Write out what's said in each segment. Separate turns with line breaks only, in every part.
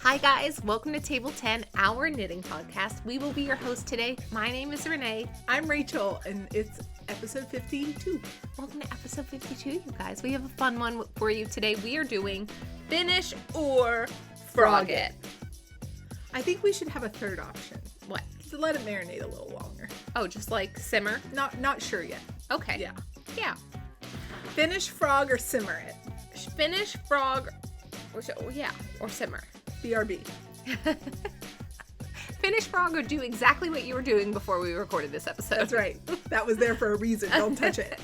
Hi guys, welcome to Table 10, our knitting podcast. We will be your host today. My name is Renee.
I'm Rachel, and it's episode 52.
Welcome to episode 52, you guys. We have a fun one for you today. We are doing Finish or Frog It.
I think we should have a third option.
What?
To let it marinate a little longer.
Oh, just like simmer?
Not sure yet.
Okay. Yeah.
Finish, frog, or simmer it.
Finish, frog, or simmer.
BRB.
Finish, frog, or do exactly what you were doing before we recorded this episode.
That's right. That was there for a reason. Don't touch it.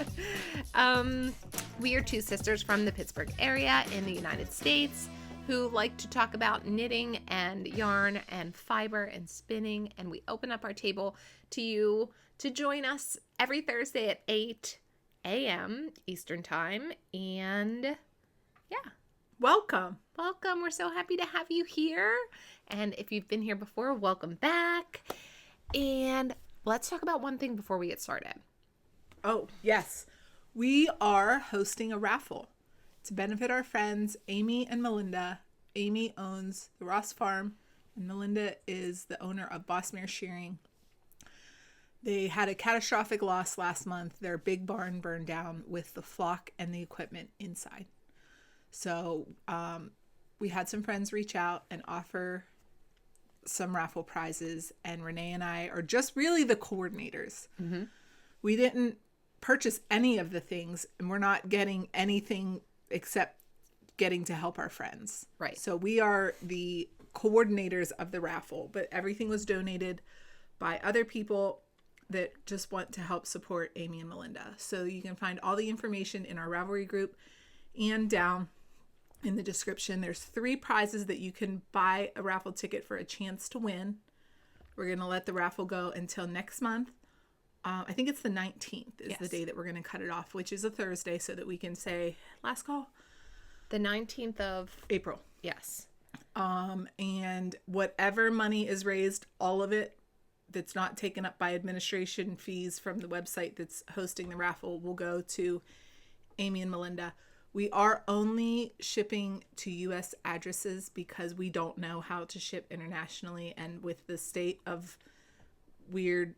We are two sisters from the Pittsburgh area in the United States who like to talk about knitting and yarn and fiber and spinning, and we open up our table to you to join us every Thursday at 8 a.m. Eastern Time, and yeah.
Welcome.
We're so happy to have you here. And if you've been here before, welcome back. And let's talk about one thing before we get started.
Oh, yes. We are hosting a raffle to benefit our friends, Amy and Melinda. Amy owns the Ross Farm, and Melinda is the owner of Bossmere Shearing. They had a catastrophic loss last month. Their big barn burned down with the flock and the equipment inside. So we had some friends reach out and offer some raffle prizes, and Renee and I are just really the coordinators. Mm-hmm. We didn't purchase any of the things, and we're not getting anything except getting to help our friends.
Right.
So we are the coordinators of the raffle, but everything was donated by other people that just want to help support Amy and Melinda. So you can find all the information in our Ravelry group and down in the description. There's 3 prizes that you can buy a raffle ticket for a chance to win. We're going to let the raffle go until next month. I think it's the 19th is the day that we're going to cut it off, which is a Thursday, so that we can say last call.
The 19th of
April.
Yes.
And whatever money is raised, all of it that's not taken up by administration fees from the website that's hosting the raffle will go to Amy and Melinda. We are only shipping to U.S. addresses because we don't know how to ship internationally. And with the state of weird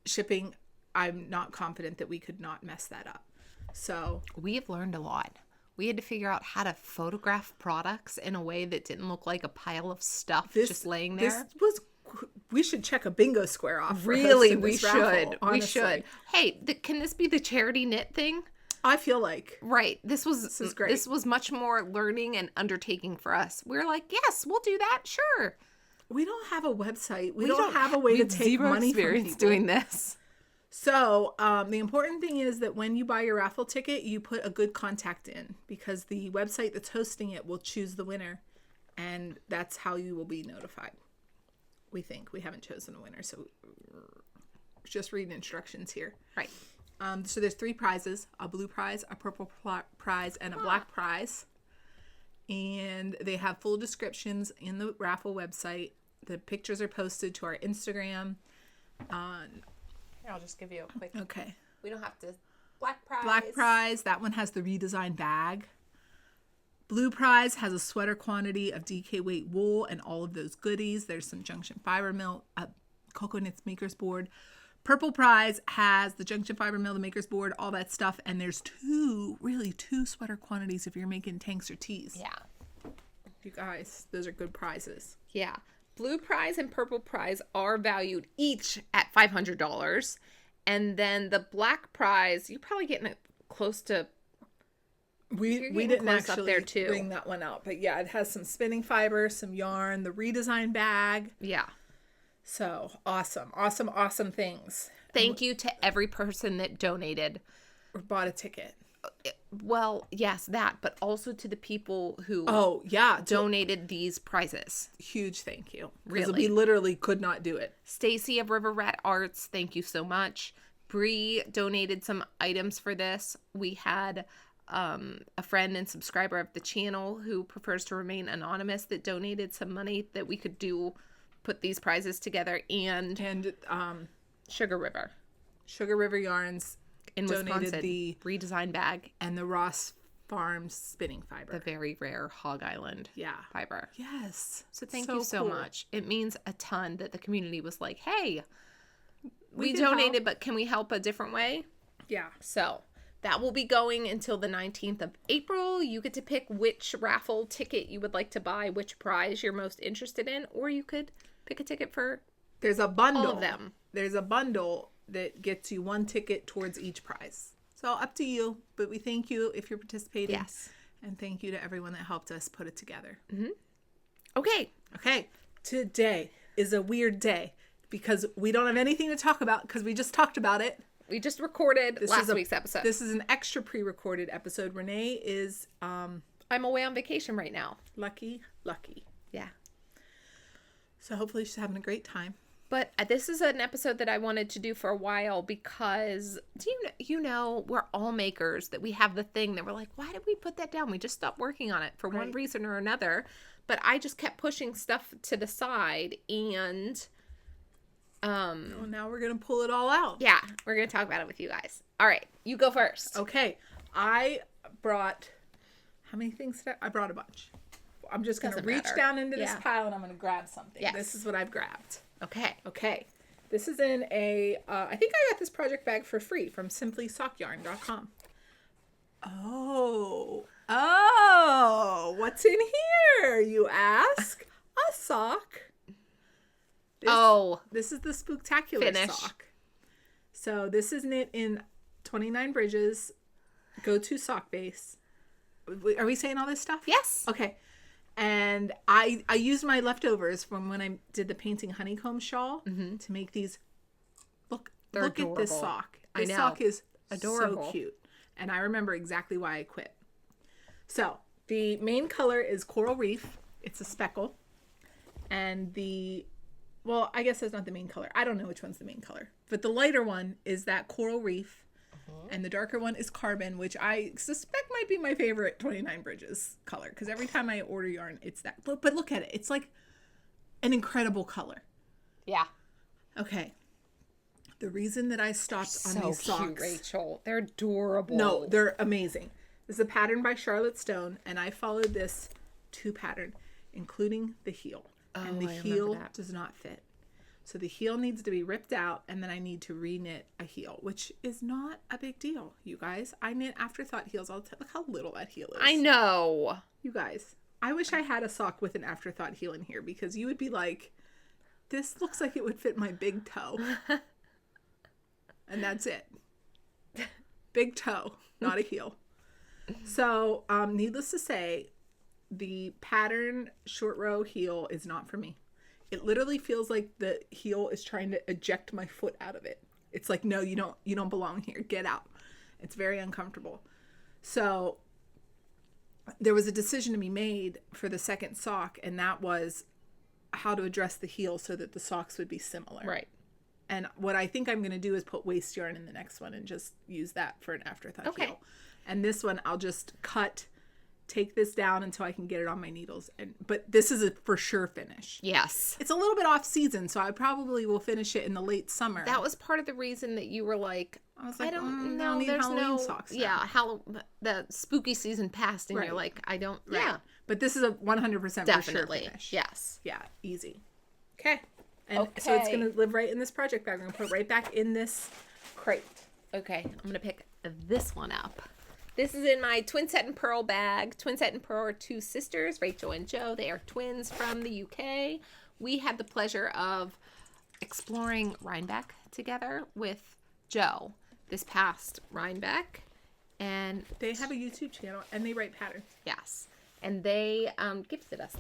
shipping, I'm not confident that we could not mess that up. So
we have learned a lot. We had to figure out how to photograph products in a way that didn't look like a pile of stuff just laying there.
We should check a bingo square off.
Really, we should.
Raffle,
we should. Hey, can this be the charity knit thing?
I feel like.
Right. This is great. This was much more learning and undertaking for us. We're like, yes, we'll do that. Sure.
We don't have a website. We don't have a way to take money from people
doing this.
So the important thing is that when you buy your raffle ticket, you put a good contact in, because the website that's hosting it will choose the winner, and that's how you will be notified. We think. We haven't chosen a winner, so just reading instructions here.
Right.
So there's 3 prizes: a blue prize, a purple prize, and a black prize. And they have full descriptions in the raffle website. The pictures are posted to our Instagram.
Here, I'll just give you a quick.
Okay.
We don't have to. Black prize.
Black prize. That one has the redesigned bag. Blue prize has a sweater quantity of DK weight wool and all of those goodies. There's some Junction Fiber Mill, Cocoa Knits Maker's Board. Purple prize has the Junction Fiber Mill, the Maker's Board, all that stuff. And there's 2 sweater quantities if you're making tanks or tees.
Yeah.
You guys, those are good prizes.
Yeah. Blue prize and purple prize are valued each at $500. And then the black prize, you're probably getting it close to.
We didn't actually
up there too.
Bring that one out. But yeah, it has some spinning fiber, some yarn, the redesigned bag.
Yeah.
So awesome things.
Thank you to every person that donated
or bought a ticket.
Well, yes, that, but also to the people who donated these prizes.
Huge thank you.
Really.
We literally could not do it.
Stacy of River Rat Arts, thank you so much. Bree donated some items for this. We had a friend and subscriber of the channel who prefers to remain anonymous that donated some money that we could put these prizes together, and Sugar River
Yarns
in
donated
Wisconsin,
the
redesigned bag,
and the Ross Farms spinning fiber.
The very rare Hog Island fiber.
Yes.
So thank you so
cool.
much. It means a ton that the community was like, hey, we
can
donated,
help.
but can we help a different way?
Yeah.
So that will be going until the 19th of April. You get to pick which raffle ticket you would like to buy, which prize you're most interested in, or you could pick a ticket for
There's a bundle.
all of them.
There's a bundle that gets you one ticket towards each prize. So up to you, but we thank you if you're participating.
Yes.
And thank you to everyone that helped us put it together.
Okay.
Okay. Today is a weird day because we don't have anything to talk about because we just talked about it.
We just recorded last week's episode.
This is an extra pre-recorded episode. Renee is
I'm away on vacation right now.
lucky.
Yeah.
So hopefully she's having a great time.
But this is an episode that I wanted to do for a while because, you know, we're all makers, that we have the thing that we're like, why did we put that down? We just stopped working on it for one reason or another. But I just kept pushing stuff to the side and...
Well, now we're going to pull it all out.
Yeah, we're going to talk about it with you guys. All right, you go first.
Okay. I brought... How many things did I brought a bunch. I'm just going to reach down into this pile and I'm going to grab something.
Yes.
This is what I've grabbed.
Okay.
This is in a, I think I got this project bag for free from simplysockyarn.com. Oh, what's in here, you ask? A sock. This is the Spooktaular sock. So this is knit in 29 bridges, go-to sock base. Are we saying all this stuff?
Yes.
Okay. And I used my leftovers from when I did the painting honeycomb shawl to make these. Look
adorable.
At this sock.
I
This
know.
sock is
Adorable.
so cute. And I remember exactly why I quit. So the main color is Coral Reef. It's a speckle. And well, I guess that's not the main color. I don't know which one's the main color. But the lighter one is that Coral Reef. And the darker one is Carbon, which I suspect might be my favorite 29 Bridges color. Because every time I order yarn, it's that. But look at it. It's like an incredible color.
Yeah.
Okay. The reason that I stopped on these socks.
So cute, Rachel. They're adorable.
No, they're amazing. This is a pattern by Charlotte Stone. And I followed this 2 pattern, including the heel. And the heel does not fit. So the heel needs to be ripped out, and then I need to re-knit a heel, which is not a big deal, you guys. I knit afterthought heels. Look how little that heel is.
I know.
You guys, I wish I had a sock with an afterthought heel in here, because you would be like, this looks like it would fit my big toe. And that's it. Big toe, not a heel. So, needless to say, the pattern short row heel is not for me. It literally feels like the heel is trying to eject my foot out of it. It's like, no, you don't belong here. Get out. It's very uncomfortable. So there was a decision to be made for the second sock, and that was how to address the heel so that the socks would be similar.
Right.
And what I think I'm going to do is put waste yarn in the next one and just use that for an afterthought heel. And this one I'll just take this down until I can get it on my needles. But this is a for sure finish.
Yes.
It's a little bit off season, so I probably will finish it in the late summer.
That was part of the reason that you were like,
I was like,
I don't
know.
there's
Halloween
no
socks now.
Yeah, the spooky season passed, and
Right.
you're like, I don't.
Right.
Yeah,
but this is a 100%
definitely.
for sure finish.
Yes.
Yeah, easy. Okay. And so it's going to live right in this project bag. I'm going to put it right back in this crate.
Okay, I'm gonna pick this one up. This is in my Twin Set and Pearl bag. Twin Set and Pearl are 2 sisters, Rachel and Jo. They are twins from the UK. We had the pleasure of exploring Rhinebeck together with Jo this past Rhinebeck. And
they have a YouTube channel, and they write patterns.
Yes. And they gifted us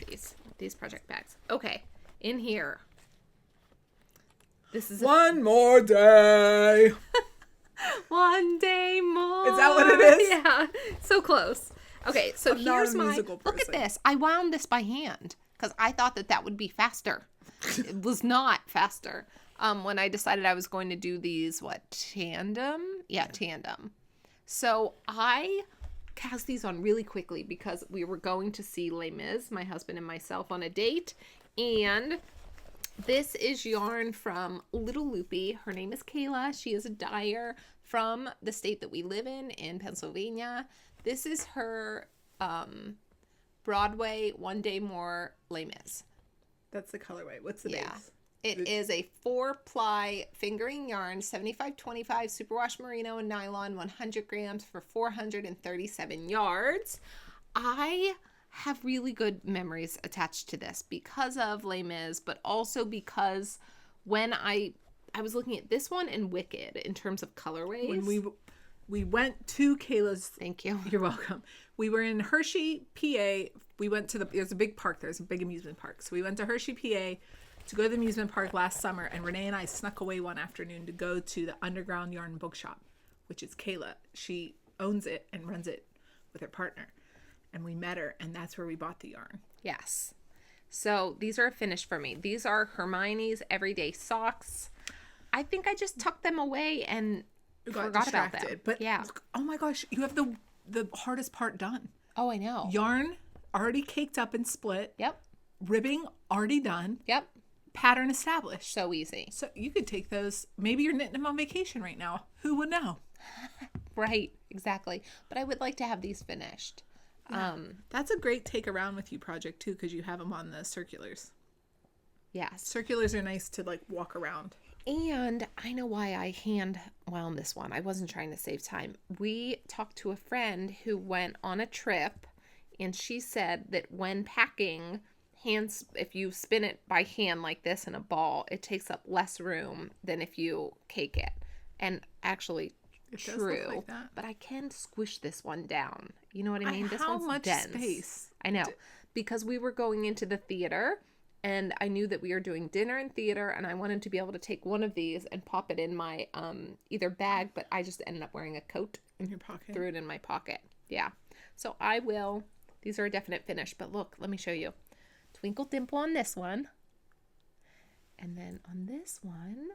these project bags. Okay, in here. This is
One more day.
One day more.
Is that what it is?
Yeah, so close. Okay, so
I'm not
here's
a
my
musical
look at
person.
this. I wound this by hand because I thought that would be faster. It was not faster. When I decided I was going to do these, tandem? Yeah, tandem. So I cast these on really quickly because we were going to see Les Mis, my husband and myself, on a date, and this is yarn from Little Loopy. Her name is Kayla. She is a dyer from the state that we live in Pennsylvania. This is her Broadway One Day More Les Mis.
That's the colorway. What's the base?
It is a 4-ply fingering yarn, 75-25 superwash merino and nylon, 100 grams for 437 yards. I have really good memories attached to this because of Les Mis, but also because when I was looking at this one and Wicked in terms of colorways.
When we went to Kayla's.
Thank you.
You're welcome. We were in Hershey, PA. We went to there's a big park. There's a big amusement park. So we went to Hershey, PA to go to the amusement park last summer. And Renee and I snuck away one afternoon to go to the Underground Yarn Bookshop, which is Kayla. She owns it and runs it with her partner. And we met her, and that's where we bought the yarn.
Yes. So these are a finish for me. These are Hermione's Everyday Socks. I think I just tucked them away and forgot about them.
But oh my gosh, you have the hardest part done.
Oh, I know.
Yarn already caked up and split.
Yep.
Ribbing already done.
Yep.
Pattern established.
So easy.
So you could take those. Maybe you're knitting them on vacation right now. Who would know?
Right. Exactly. But I would like to have these finished.
Yeah. That's a great take around with you project too, because you have them on the circulars.
Yes.
Circulars are nice to like walk around.
And I know why I hand wound this one. I wasn't trying to save time. We talked to a friend who went on a trip, and she said that when packing if you spin it by hand like this in a ball, it takes up less room than if you cake it. And actually,
it
true.
Does look like that.
But I can squish this one down. You know what I mean? This
how
one's
much
dense.
Space?
I know. Because we were going into the theater, and I knew that we were doing dinner and theater, and I wanted to be able to take one of these and pop it in my either bag, but I just ended up wearing a coat
in your pocket.
Threw it in my pocket. Yeah. So I will. These are a definite finish, but look, let me show you. Twinkle Dimple on this one. And then on this one,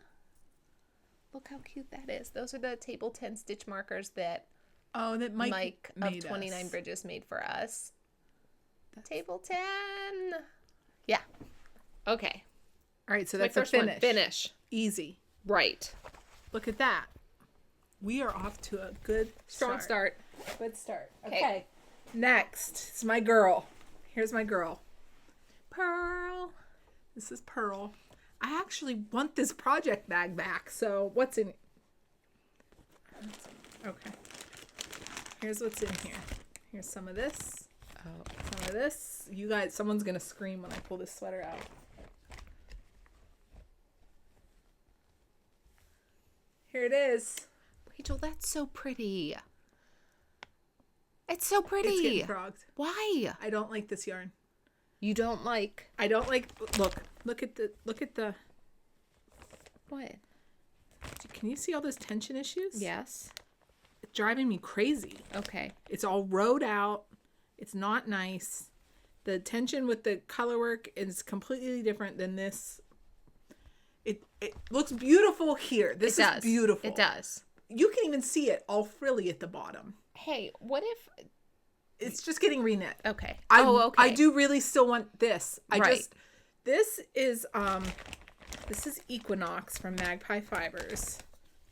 look how cute that is. Those are the Table 10 stitch markers that Mike of 29 Bridges made for us. Table 10. Yeah. Okay.
All right, so that's a finish.
Finish.
Easy.
Right.
Look at that. We are off to a good
strong start.
Good start. Okay. Next is my girl. Here's my girl. Pearl. This is Pearl. I actually want this project bag back. So what's in it? Okay. Here's what's in here. Here's some of this. Some of this. You guys, someone's going to scream when I pull this sweater out. Here it is.
Rachel, that's so pretty. It's so pretty.
It's getting frogged.
Why?
I don't like this yarn.
You don't like?
I don't like. Look at the.
What?
Can you see all those tension issues?
Yes.
It's driving me crazy.
Okay.
It's all rode out. It's not nice. The tension with the color work is completely different than this. It looks beautiful here. This is beautiful.
It does.
You can even see it all frilly at the bottom.
Hey, what if...
It's just getting reknit.
Okay.
Okay. I do really still want this.
Right.
This is Equinox from Magpie Fibers.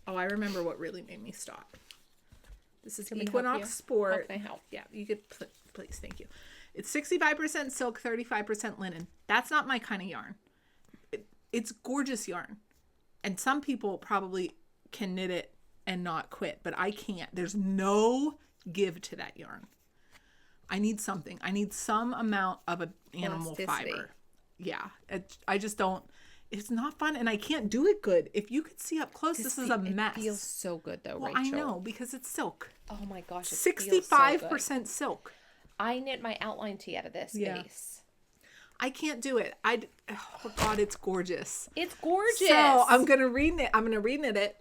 Oh, I remember what really made me stop. This is Equinox Sport.
How can I help?
Yeah, you could please. Thank you. It's 65% silk, 35% linen. That's not my kind of yarn. It's gorgeous yarn. And some people probably can knit it and not quit, but I can't. There's no give to that yarn. I need something. I need some amount of an animal fiber. Yeah. I just don't. It's not fun, and I can't do it good. If you could see up close, this is a mess.
It feels so good, though,
well,
Rachel.
I know, because it's silk.
Oh, my gosh.
65% silk.
I knit my outline tee out of this base.
I can't do it. Oh, God, it's gorgeous.
It's gorgeous.
So I'm going to reknit. I'm going to reknit it.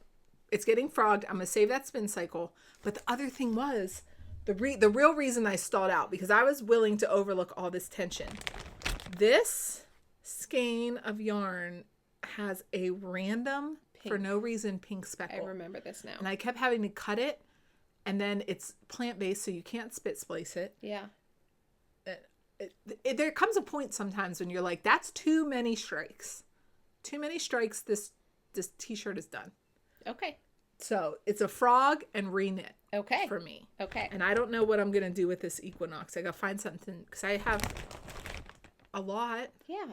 It's getting frogged. I'm going to save that spin cycle. But the other thing was, the real reason I stalled out, because I was willing to overlook all this tension. This skein of yarn has a random, for no reason, pink speckle.
I remember this now.
And I kept having to cut it, and then it's plant-based, so you can't spit splice it.
Yeah.
There comes a point sometimes when you're like, that's too many strikes. Too many strikes, this t-shirt is done.
Okay.
So it's a frog and reknit
Okay.
for me.
Okay.
And I don't know what I'm going to do with this equinox. I got to find something because I have a lot,
Yeah.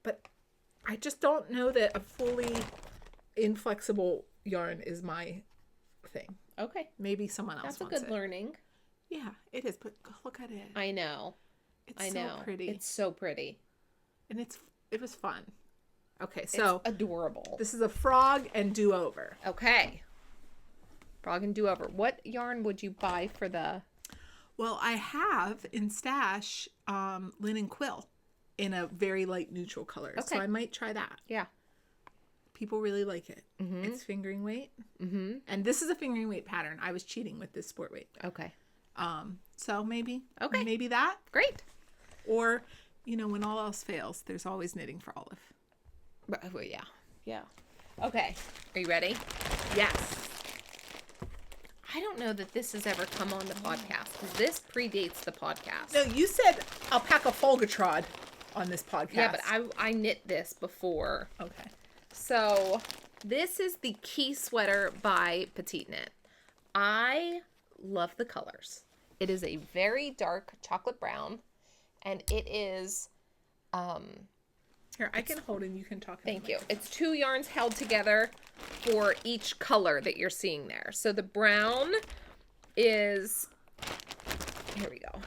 but I just don't know that a fully inflexible yarn is my thing.
Okay.
Maybe someone else
That's a
wants
good
it.
learning.
Yeah, it is, but look at it.
I know.
It's
I
so
know.
pretty.
It's so pretty.
And it was fun. Okay, so
It's adorable.
this is a frog and do-over.
Okay. Frog and do-over. What yarn would you buy for the...
Well, I have in stash linen quill in a very light neutral color. So
Okay.
I might try that.
Yeah.
People really like it.
Mm-hmm.
It's fingering weight.
Mm-hmm.
And this is a fingering weight pattern. I was cheating with this sport weight.
Okay.
So maybe.
Okay.
Maybe that.
Great.
Or, when all else fails, there's always knitting for Olive.
Well, yeah. Yeah. Okay. Are you ready?
Yes.
I don't know that this has ever come on the podcast because this predates the podcast.
No, you said alpaca folgatrod on this podcast.
Yeah, but I knit this before.
Okay.
So this is the Key Sweater by Petite Knit. I love the colors. It is a very dark chocolate brown, and it is...
Here, I can hold and you can talk.
Thank you. It's 2 yarns held together for each color that you're seeing there. So the brown is, here we go,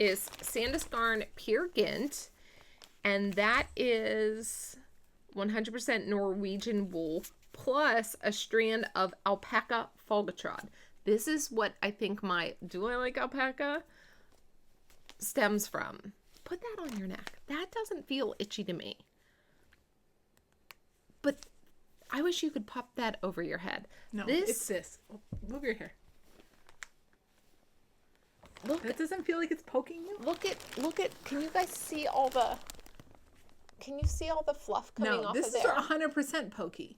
is Sandisgarn Pure Gint, and that is 100% Norwegian wool plus a strand of alpaca folgatrod. This is what I think do I like alpaca? Stems from. Put that on your neck. That doesn't feel itchy to me. But I wish you could pop that over your head.
No, it's this. Move your hair.
Look,
That doesn't feel like it's poking you?
look at, can you guys see all the fluff coming
No,
off
this
of
is
there?
100% pokey.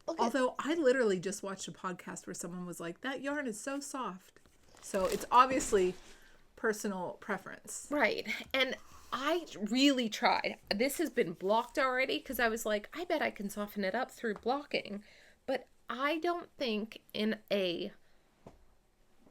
Look at,
Although I literally just watched a podcast where someone was like, that yarn is so soft. So it's obviously personal preference.
right. And I really tried. This has been blocked already because I was like, I bet I can soften it up through blocking. But I don't think in a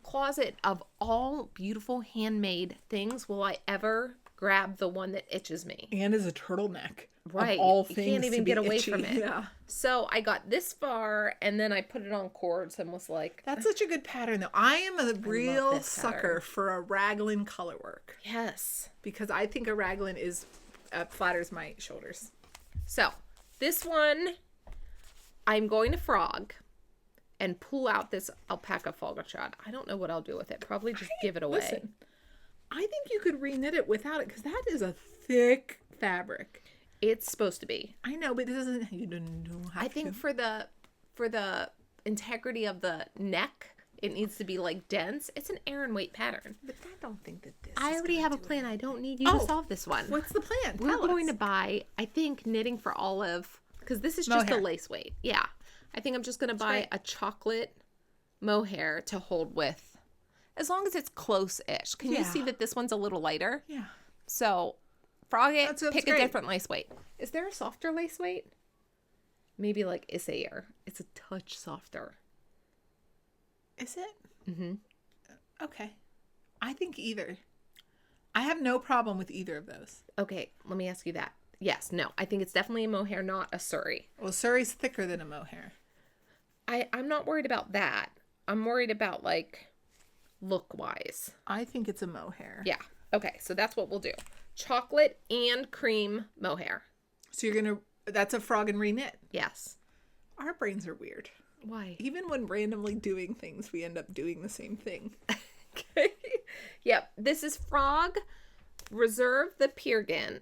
closet of all beautiful handmade things will I ever grab the one that itches me.
And is a turtleneck.
Right.
Of all
You
things
can't even
to be
get away
itchy.
from it.
Yeah.
So I got this far and then I put it on cords and was like,
That's such a good pattern, though. I am a real
this
sucker
pattern.
for a raglan color work
yes.
because I think a raglan is flatters my shoulders.
So this one, I'm going to frog and pull out this alpaca folgatrod. I don't know what I'll do with it. Probably just give it away.
Listen, I think you could reknit it without it because that is a thick fabric.
It's supposed to be.
I know, but it doesn't. You don't have
I think
to.
for the integrity of the neck, it needs to be like dense. It's an Aran weight pattern.
But I don't think that this.
I
is
already
gonna
have a
do
plan.
it.
I don't need you
Oh,
to solve this one.
What's the plan?
We're
Tell
going
us.
to buy, I think, knitting for Olive, because this is just
Mohair.
a lace weight. Yeah. I think I'm just going to buy
great.
a chocolate mohair to hold with, as long as it's close-ish. Can you see
Yeah.
that this one's a little lighter?
Yeah.
So, frog it,
That's
pick
great.
a different lace weight. Is there a softer lace weight? Maybe like Isair. It's a touch softer.
Is it?
Mm-hmm.
Okay. I think either. I have no problem with either of those.
Okay, let me ask you that. Yes, no. I think it's definitely a mohair, not a Surrey.
Well, Surrey's thicker than a mohair.
I'm not worried about that. I'm worried about, like, look-wise.
I think it's a mohair.
Yeah. Okay, so that's what we'll do. Chocolate and cream mohair.
So you're gonna. That's a frog and reknit.
Yes.
Our brains are weird.
Why?
Even when randomly doing things, we end up doing the same thing.
Okay. Yep. This is frog. Reserve the Peargin.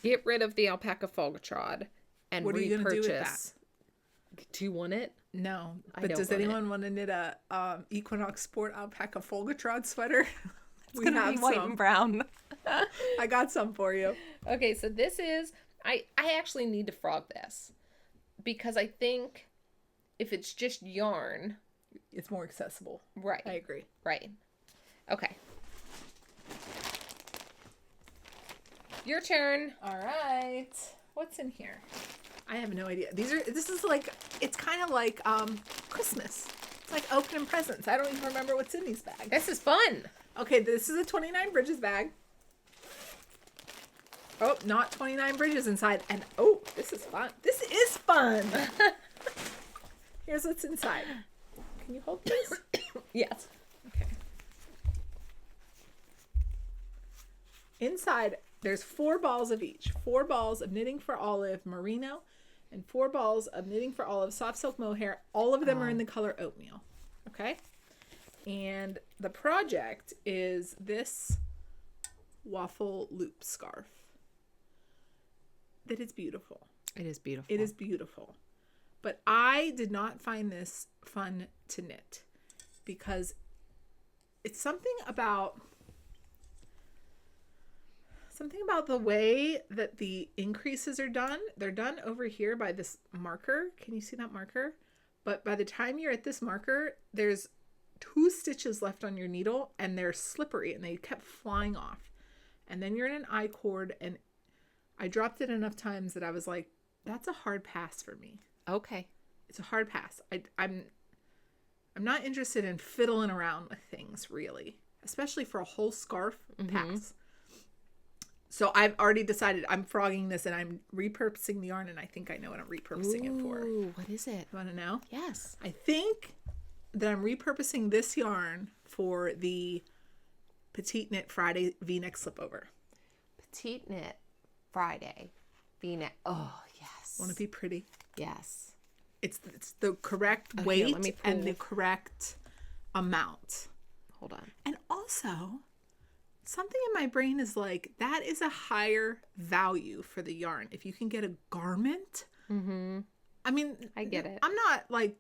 Get rid of the alpaca folgatrod. And
What are you gonna do with
repurchase. Do you want it?
No,
I
but
don't
does
want
anyone want to knit a Equinox Sport alpaca folgatrod sweater?
It's gonna be white and brown.
I got some for you.
Okay, so this is I actually need to frog this because I think if it's just yarn,
It's more accessible.
right?
I agree.
Right. Okay. Your turn.
All right. What's in here? I have no idea. This is like, it's kind of like Christmas. It's like opening presents. I don't even remember what's in these bags.
This is fun.
Okay, this is a 29 Bridges bag. Oh, not 29 Bridges inside. And oh, this is fun. This is fun. Here's what's inside. Can you hold this?
Yes.
Okay. Inside, there's 4 balls of each. 4 balls of Knitting for Olive merino and 4 balls of Knitting for Olive soft silk mohair. All of them are in the color oatmeal. Okay? And the project is this waffle loop scarf. That is beautiful.
It is beautiful.
It is beautiful. But I did not find this fun to knit because it's something about the way that the increases are done. They're done over here by this marker. Can you see that marker? But by the time you're at this marker, there's 2 stitches left on your needle and they're slippery and they kept flying off. And then you're in an I-cord, and I dropped it enough times that I was like, that's a hard pass for me.
Okay.
It's a hard pass. I'm not interested in fiddling around with things, really, especially for a whole scarf pass. So I've already decided I'm frogging this and I'm repurposing the yarn, and I think I know what I'm repurposing it for.
Ooh, what is it?
You want to know?
Yes.
I think that I'm repurposing this yarn for the Petite Knit Friday V-neck slipover.
Petite Knit Friday V-neck. Oh, yes.
Want to be pretty?
Yes.
It's the correct weight and the correct amount.
Hold on.
And also, something in my brain is like, that is a higher value for the yarn. If you can get a garment.
Mm-hmm.
I mean,
I get it.
I'm not like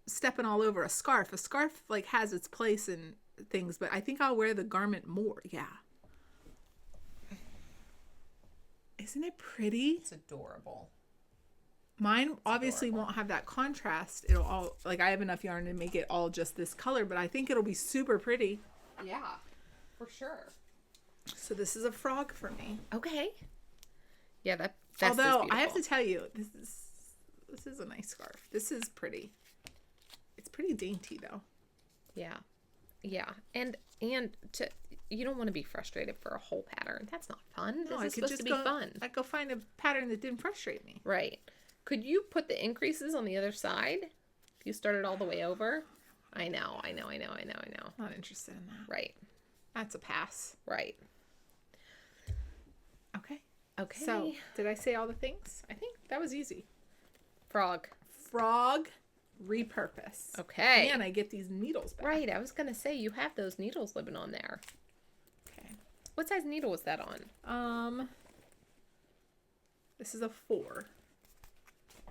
stepping all over a scarf. A scarf like has its place and things, but I think I'll wear the garment more. Yeah. Isn't it pretty?
It's adorable.
Mine obviously won't have that contrast. It'll all, like, I have enough yarn to make it all just this color, but I think it'll be super pretty.
Yeah, for sure.
So this is a frog for me.
Okay. Yeah, that's
although I have to tell you, this is a nice scarf. This is pretty. It's pretty dainty though.
Yeah. Yeah. And you don't want to be frustrated for a whole pattern. That's not fun.
No,
this is supposed to be fun.
I'd go find a pattern that didn't frustrate me.
Right. Could you put the increases on the other side? If you started all the way over? I know.
Not interested in that.
Right.
That's a pass.
Right.
Okay.
Okay.
So, did I say all the things? I think that was easy.
Frog,
repurpose.
Okay.
And I get these needles back.
Right. I was going to say, you have those needles living on there.
Okay.
What size needle was that on?
This is a 4.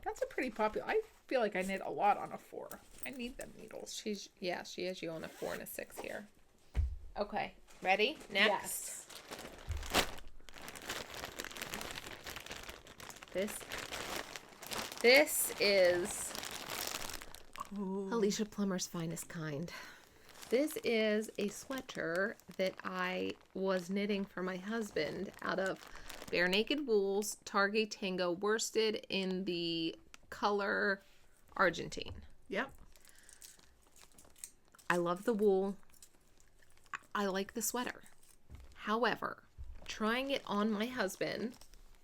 That's a pretty popular. I feel like I knit a lot on a 4. I need them needles.
She has you on a 4 and a 6 here. Okay. Ready? Next. Yes. This is Alicia Plummer's finest kind. This is a sweater that I was knitting for my husband out of Bare Naked Wool's Target Tango worsted in the color Argentine.
Yep.
I love the wool. I like the sweater. However, trying it on my husband,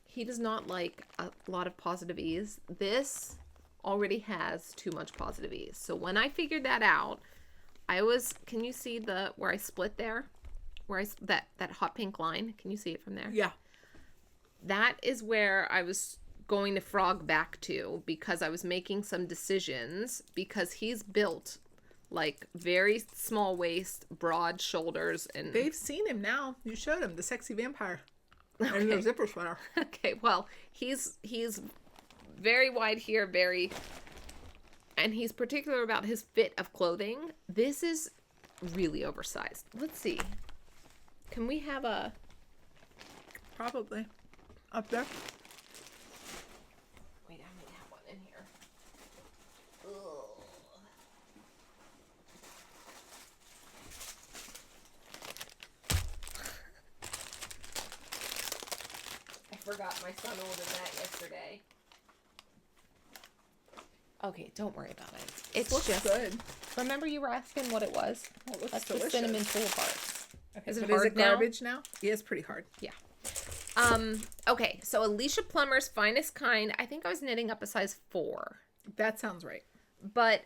he does not like a lot of positive ease. This already has too much positive ease. So when I figured that out, can you see where I split there? That hot pink line? Can you see it from there?
Yeah.
That is where I was going to frog back to, because I was making some decisions, because he's built like very small waist, broad shoulders, and
They've seen him now. You showed him the sexy vampire.
Okay.
And the zipper sweater.
Okay, well, he's very wide here, and he's particular about his fit of clothing. This is really oversized. Let's see. Can we have a...
Probably. Up there.
Wait, I might have one in here. Ugh. I forgot my son ordered that yesterday. Okay, don't worry about it. It's
Looks
just
good.
Remember you were asking what it was?
Well, it looks
That's
delicious.
the cinnamon full hearts.
Okay,
Is it
but
hard
is it
now?
garbage now? Yeah, it's pretty hard.
Yeah. Okay, so Alicia Plummer's Finest Kind. I think I was knitting up a size 4.
That sounds right.
But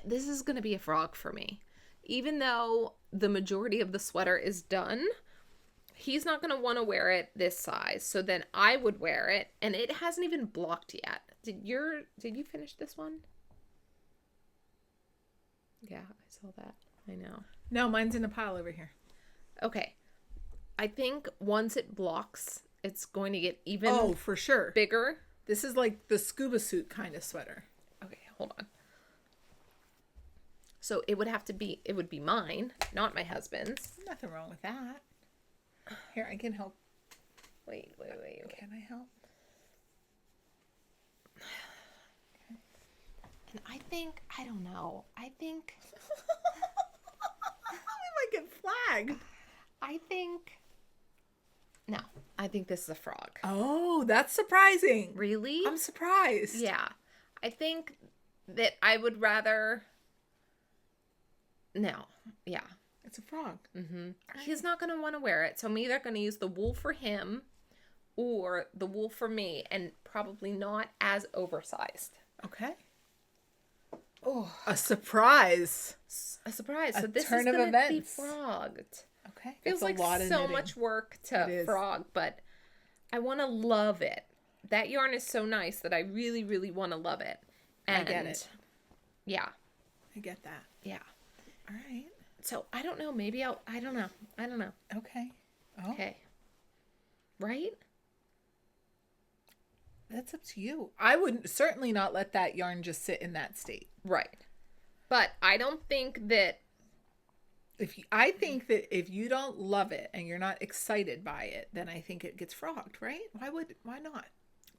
this is going to be a frog for me. Even though the majority of the sweater is done, he's not going to want to wear it this size. So then I would wear it, and it hasn't even blocked yet. Did you finish this one? Yeah, I saw that. I know.
No, mine's in a pile over here.
Okay. I think once it blocks, it's going to get even
for sure.
bigger.
This is like the scuba suit kind of sweater.
Okay, hold on. So it would be mine, not my husband's.
Nothing wrong with that. Here, I can help.
Wait.
Can I help?
And I don't know. I think
We might get flagged.
No, I think this is a frog.
Oh, that's surprising.
Really?
I'm surprised.
Yeah. I think that I would rather... No. Yeah.
It's a frog.
Mm-hmm. He's not going to want to wear it, so I'm either going to use the wool for him or the wool for me, and probably not as oversized.
Okay. Oh, a surprise.
A surprise.
A
So this
turn
is
of
going to be
events.
frogged.
Okay.
Feels
It's a
like
lot of
so
knitting.
much work to
It is.
frog, but I want to love it. That yarn is so nice that I really, really want to love it. And
I get it.
Yeah.
I get that.
Yeah.
All right.
So I don't know. Maybe I don't know.
Okay. Oh,
Okay. Right?
that's up to you. I would certainly not let that yarn just sit in that state.
Right. But I don't think that
I think that if you don't love it and you're not excited by it, then I think it gets frogged, right? Why not?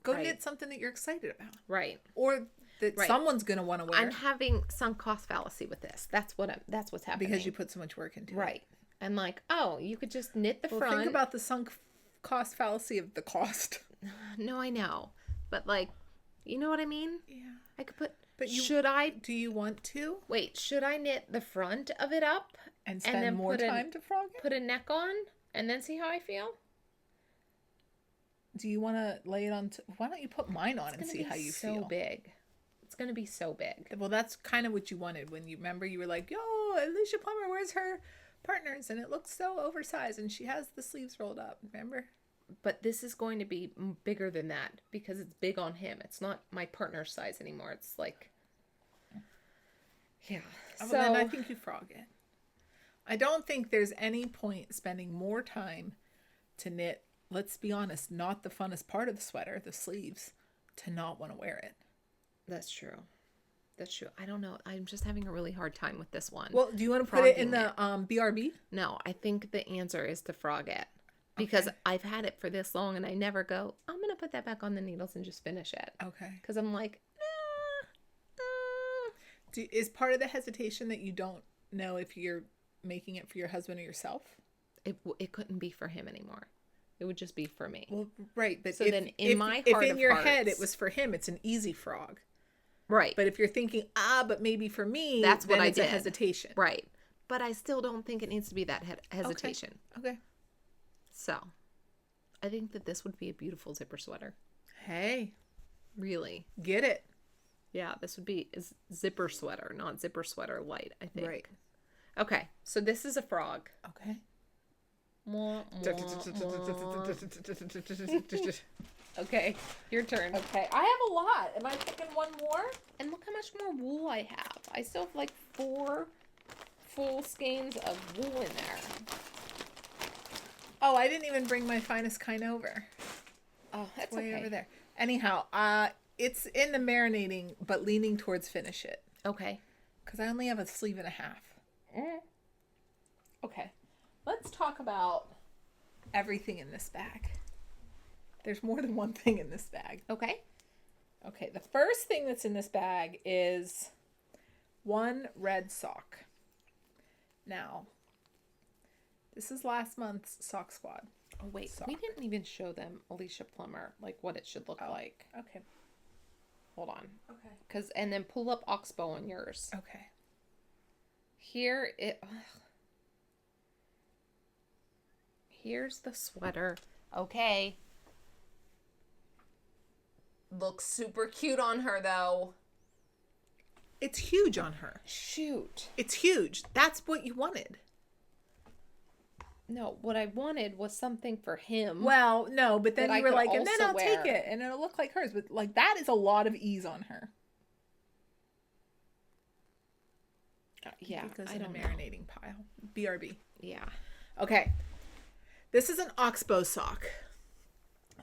Go
Right.
knit something that you're excited about.
right.
Or that
Right.
someone's going to want to wear
I'm
it
having sunk cost fallacy with this. That's what's happening.
because you put so much work into it.
right. And like, oh, you could just knit the
Well,
front.
think about the sunk cost fallacy of the cost.
No, I know. But like, you know what I mean?
Yeah.
I could put
But do you want to
should I knit the front of it up
and spend
then
more time to frog it?
put a neck on and then see how I feel?
Do you want to lay it on? Why don't you put mine on and
It's
see
gonna
how
be
you
so
feel?
big. It's gonna be so big.
Well, that's kind of what you wanted when you remember you were like, "Yo, Alicia Plummer, where's her partners?" And it looks so oversized, and she has the sleeves rolled up. Remember?
But this is going to be bigger than that because it's big on him. It's not my partner's size anymore. It's like, yeah.
Well,
So
then I think you frog it. I don't think there's any point spending more time to knit. Let's be honest, not the funnest part of the sweater, the sleeves, to not want to wear it.
that's true. That's true. I don't know. I'm just having a really hard time with this one.
Well, do you want to put it in
Frogging
the BRB?
No, I think the answer is to frog it. Because I've had it for this long and I never go, I'm going to put that back on the needles and just finish it.
Okay.
Because I'm like,
Is part of the hesitation that you don't know if you're making it for your husband or yourself?
it couldn't be for him anymore. It would just be for me.
Well, right. But
So
if,
then in my
if
heart
in
of
your head it
hearts-
was for him, it's an easy frog.
Right.
But if you're thinking, but maybe for me,
That's what
then
I
it's a
did.
hesitation.
Right. But I still don't think it needs to be that hesitation.
Okay.
So I think that this would be a beautiful zipper sweater.
Hey,
Really.
get it.
Yeah, this would be a zipper sweater, not zipper sweater light, I think.
Right.
Okay, so this is a frog.
Okay.
Mwah, mwah, mwah. Okay, your turn.
Okay. I have a lot. Am I picking one more?
And look how much more wool I have. I still have like 4 full skeins of wool in there.
Oh, I didn't even bring my finest kind over.
Oh, that's
Way
okay.
over there. Anyhow, it's in the marinating, but leaning towards finish it.
Okay.
Because I only have a sleeve and a half.
Okay. Let's talk about...
Everything in this bag. There's more than one thing in this bag.
Okay.
Okay, the first thing that's in this bag is one red sock. Now, this is last month's Sock Squad.
Oh, wait.
Sock.
We didn't even show them Alicia Plummer, like what it should look like.
Okay.
Hold on.
Okay.
And then pull up Oxbow on yours.
Okay.
Here it. Ugh. Here's the sweater. Okay. Looks super cute on her, though.
It's huge on her.
Shoot.
It's huge. That's what you wanted.
No, what I wanted was something for him.
Well, no, but then
that
you
I
were
could
like, and then
also
I'll
wear.
take it, and it'll look like hers. But like that is a lot of ease on her.
Yeah,
It goes
I
in a
don't know.
marinating pile. BRB.
Yeah.
Okay. This is an Oxbow sock.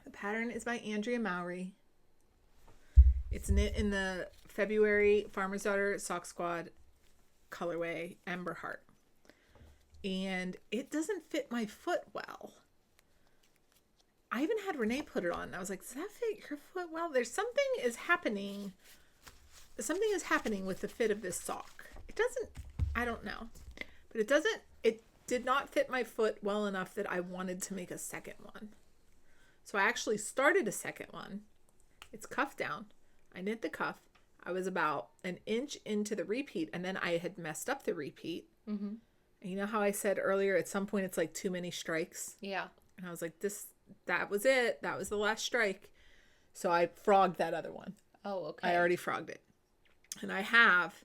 The pattern is by Andrea Mowry. It's knit in the February Farmer's Daughter Sock Squad colorway Ember Heart. And it doesn't fit my foot well. I even had Renee put it on. And I was like, does that fit your foot well? Something is happening with the fit of this sock. It doesn't, I don't know. But it did not fit my foot well enough that I wanted to make a second one. So I actually started a second one. It's cuff down. I knit the cuff. I was about an inch into the repeat, and then I had messed up the repeat.
Mm-hmm.
And you know how I said earlier, at some point it's like too many strikes?
Yeah.
And I was like, that was it. That was the last strike. So I frogged that other one.
Oh, okay.
I already frogged it. And I have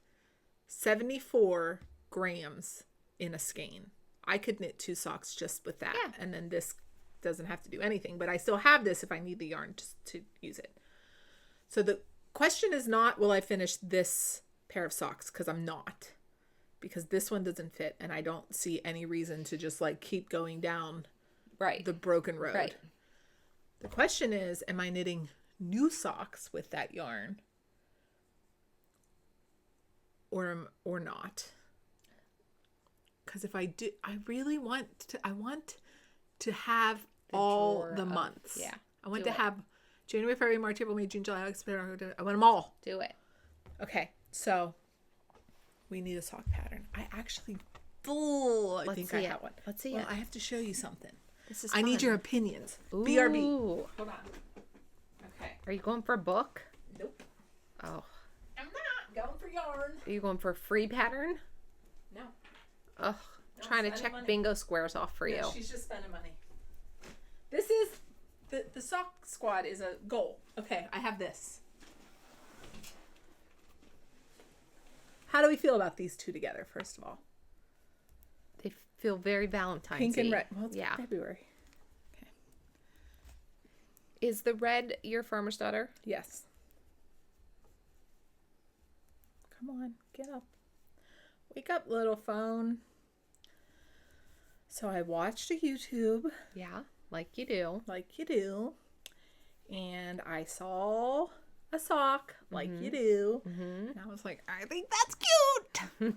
74 grams in a skein. I could knit 2 socks just with that.
Yeah.
And then this doesn't have to do anything. But I still have this if I need the yarn to use it. So the question is not, will I finish this pair of socks? Because I'm not. Because this one doesn't fit. And I don't see any reason to just like keep going down the broken road.
Right.
The question is, am I knitting new socks with that yarn? Or not? Because if I do, I want to have all the months.
Yeah.
I want to have January, February, March, April, May, June, July, August, September. I want them all.
Do it.
Okay. So we need a sock pattern. I think I have one.
Let's see
Well,
it.
I have to show you something.
This is
I need
fun.
your opinions.
Ooh.
BRB. Hold on. Okay.
Are you going for a book?
Nope.
Oh.
I'm not going for yarn.
Are you going for a free pattern?
No.
Ugh. Trying to check bingo squares off for you.
No, she's just spending money. This is the sock squad is a goal. Okay, I have this. How do we feel about these two together, first of all?
They feel very Valentine's-y.
Pink and red. Well, it's
yeah.
February. Okay.
Is the red your farmer's daughter?
Yes. Come on, get up. Wake up, little phone. So I watched a YouTube.
Yeah, like you do.
Like you do. And I saw a sock, like you do. Mm-hmm. And I was like, I think that's cute.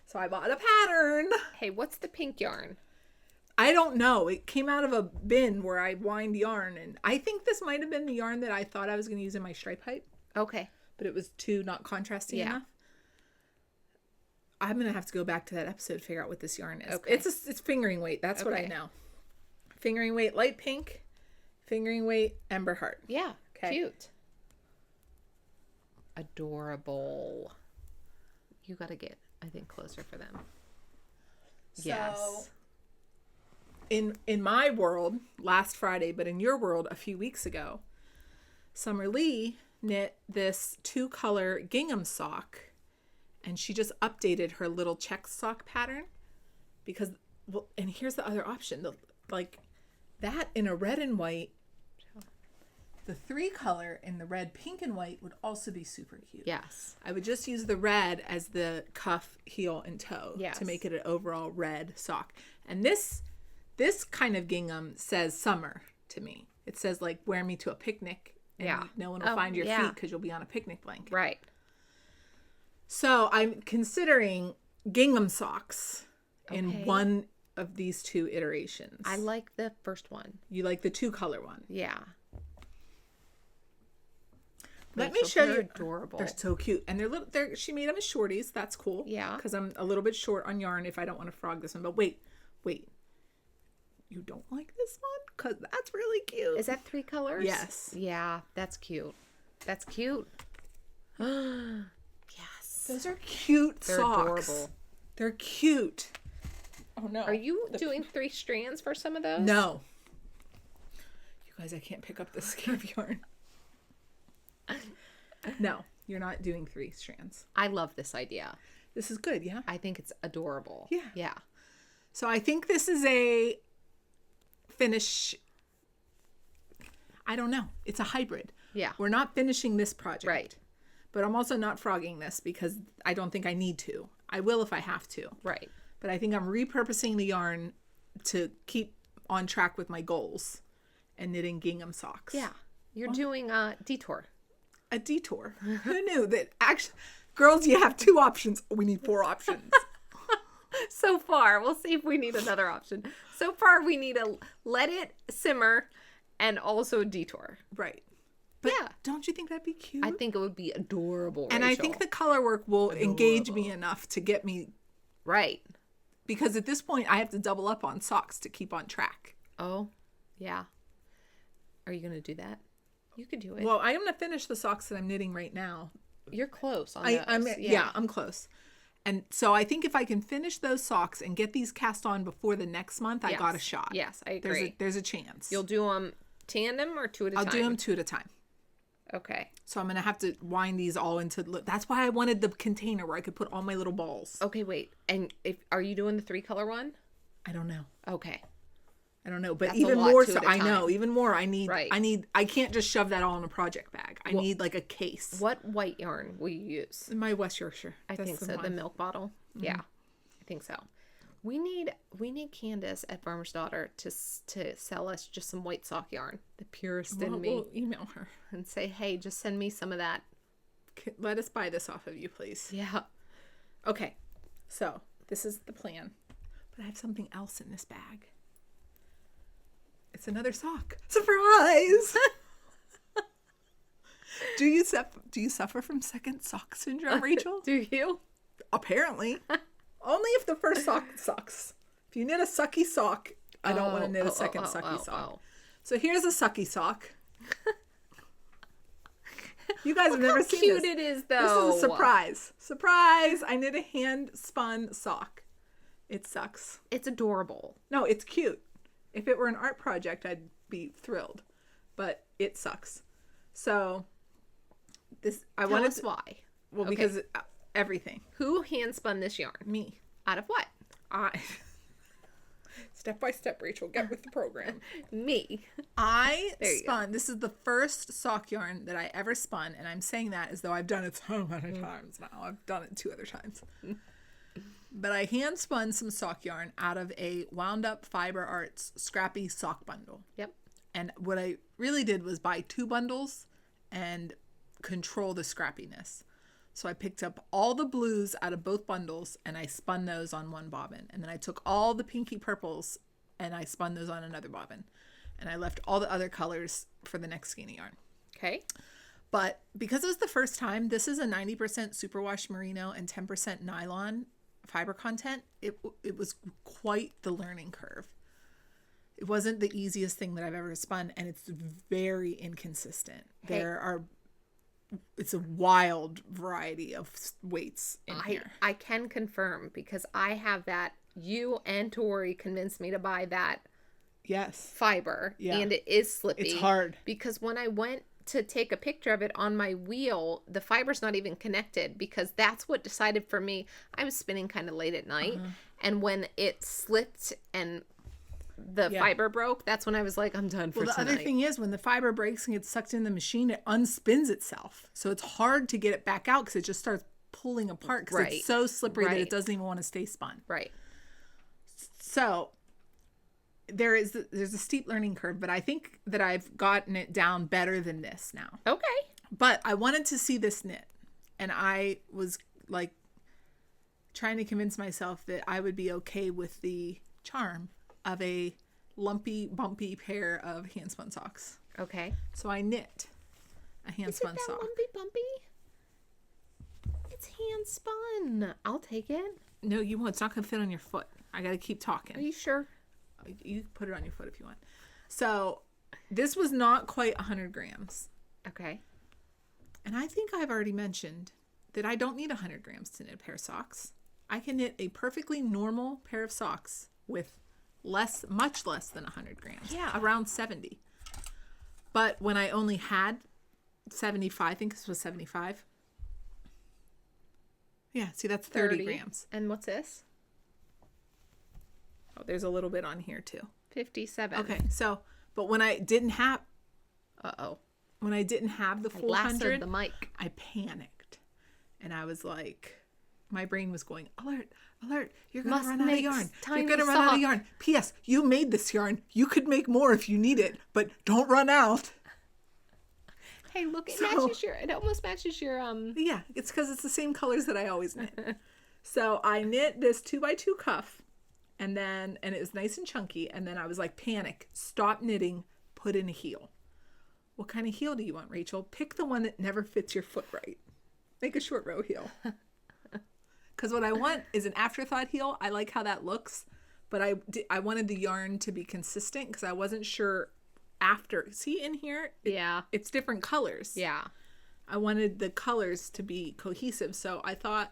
So I bought a pattern.
Hey, what's the pink yarn?
I don't know. It came out of a bin where I wind yarn. And I think this might have been the yarn that I thought I was going to use in my stripe height.
Okay.
But it was too not contrasty enough. I'm going to have to go back to that episode to figure out what this yarn is.
Okay.
It's fingering weight. That's what I know. Fingering weight, light pink. Fingering weight, Ember Heart.
Yeah.
Okay.
Cute. Adorable. You got to get, I think, closer for them.
So,
yes.
In my world, last Friday, but in your world, a few weeks ago, Summer Lee knit this 2-color gingham sock. And she just updated her little check sock pattern because, well, and here's the other option. Like that in a red and white, the 3-color in the red, pink, and white would also be super cute.
Yes.
I would just use the red as the cuff, heel, and toe to make it an overall red sock. And this kind of gingham says summer to me. It says like, wear me to a picnic and no one will find your feet because you'll be on a picnic blanket.
Right.
So I'm considering gingham socks in one of these 2 iterations.
I like the first one.
You like the 2-color one?
Yeah.
Let me show you.
Adorable.
They're so cute, and they're little. She made them as shorties. That's cool.
Yeah.
Because I'm a little bit short on yarn if I don't want to frog this one. But wait. You don't like this one? Because that's really cute.
Is that 3 colors?
Yes.
Yeah, that's cute. That's cute. Yes.
Those are cute
They're
socks.
adorable.
They're cute. Oh no.
Are you doing 3 strands for some of those?
No. You guys, I can't pick up this scape yarn. No, you're not doing 3 strands.
I love this idea.
This is good, yeah?
I think it's adorable.
Yeah.
Yeah.
So I think this is a finish. I don't know. It's a hybrid.
Yeah.
We're not finishing this project.
Right.
But I'm also not frogging this because I don't think I need to. I will if I have to.
Right.
But I think I'm repurposing the yarn to keep on track with my goals and knitting gingham socks.
Yeah. You're doing a detour.
A detour. Who knew that actually, girls, you have 2 options. We need 4 options.
So far, we'll see if we need another option. So far, we need a let it simmer and also a detour.
Right. But
yeah.
Don't you think that'd be cute?
I think it would be adorable,
And
Rachel.
I think the color work will engage me enough to get me.
Right.
Because at this point, I have to double up on socks to keep on track.
Oh, yeah. Are you going to do that? You could do it.
Well, I am going to finish the socks that I'm knitting right now.
You're close on those.
I'm close. And so I think if I can finish those socks and get these cast on before the next month, I got a shot.
Yes, I agree.
There's a chance.
You'll do them tandem or 2 at a time?
I'll do them 2 at a time.
Okay.
So I'm going to have to wind these all into... That's why I wanted the container where I could put all my little balls.
Okay, wait. And are you doing the 3-color one?
I don't know.
Okay.
I don't know. But
That's
even
a lot,
more
2
so,
at a
I
time.
know. Even more, I can't just shove that all in a project bag. I need like a case.
What white yarn will you use?
My West Yorkshire.
I think so. The milk bottle. Mm-hmm. Yeah, I think so. We need Candace at Farmer's Daughter to sell us just some white sock yarn, the purest in me.
We'll email her
and say, hey, just send me some of that.
Let us buy this off of you, please.
Yeah.
Okay, so this is the plan, but I have something else in this bag. It's another sock. Surprise! Do you suffer from second sock syndrome, Rachel?
Do you?
Apparently. Only if the first sock sucks. If you knit a sucky sock, I don't want to knit a second sucky sock. So here's a sucky sock. You guys have never seen this.
How cute it is, though.
This is a surprise. Surprise! I knit a hand-spun sock. It sucks.
It's adorable.
No, it's cute. If it were an art project, I'd be thrilled. But it sucks. So
Tell us why.
Well, because everything.
Who hand spun this yarn?
Me.
Out of what?
Step by step, Rachel. Get with the program.
Me.
I spun. This is the first sock yarn that I ever spun, and I'm saying that as though I've done it so many times now. I've done it 2 other times. But I hand spun some sock yarn out of a wound up Fiber Arts scrappy sock bundle.
Yep.
And what I really did was buy 2 bundles and control the scrappiness. So I picked up all the blues out of both bundles and I spun those on one bobbin. And then I took all the pinky purples and I spun those on another bobbin. And I left all the other colors for the next skein of yarn.
Okay.
But because it was the first time, this is a 90% superwash merino and 10% nylon fiber content. It was quite the learning curve. It wasn't the easiest thing that I've ever spun, and it's very inconsistent.
Hey.
It's a wild variety of weights in here.
I can confirm because I have that. You and Tori convinced me to buy that fiber.
Yeah.
And it is slippy.
It's hard.
Because when I went to take a picture of it on my wheel, the fiber's not even connected because that's what decided for me. I was spinning kind of late at night. And when it slipped and the fiber broke, that's when I was like, I'm done for tonight.
Well, the other thing is when the fiber breaks and gets sucked in the machine, it unspins itself. So it's hard to get it back out because it just starts pulling apart because it's so slippery that it doesn't even want to stay spun.
Right.
So there's a steep learning curve, but I think that I've gotten it down better than this now.
Okay.
But I wanted to see this knit, and I was like trying to convince myself that I would be okay with the charm of a lumpy, bumpy pair of handspun socks.
Okay.
So I knit a handspun
Is it that
sock.
lumpy bumpy? It's hand spun. I'll take it.
No, you won't. It's not going to fit on your foot. I got to keep talking.
Are you sure?
You can put it on your foot if you want. So this was not quite 100 grams.
Okay.
And I think I've already mentioned that I don't need 100 grams to knit a pair of socks. I can knit a perfectly normal pair of socks with much less than 100 grams.
Yeah.
Around 70. But when I only had 75, I think this was 75. Yeah, see, that's 30 grams.
And what's this?
Oh, there's a little bit on here too.
57.
Okay, so, but when I didn't have,
Uh-oh.
when I didn't have the full
Lassoed
100,
the mic.
I panicked. And I was like, my brain was going, alert, alert, you're going to run out of yarn. You're going to run out of yarn. P.S. You made this yarn. You could make more if you need it, but don't run out.
Hey, look, it almost matches your,
Yeah, it's because it's the same colors that I always knit. So I knit this 2x2 cuff, and it was nice and chunky, and then I was like, panic, stop knitting, put in a heel. What kind of heel do you want, Rachel? Pick the one that never fits your foot right. Make a short row heel. Because what I want is an afterthought heel. I like how that looks, but I wanted the yarn to be consistent because I wasn't sure after. See in here? It's different colors.
Yeah.
I wanted the colors to be cohesive, so I thought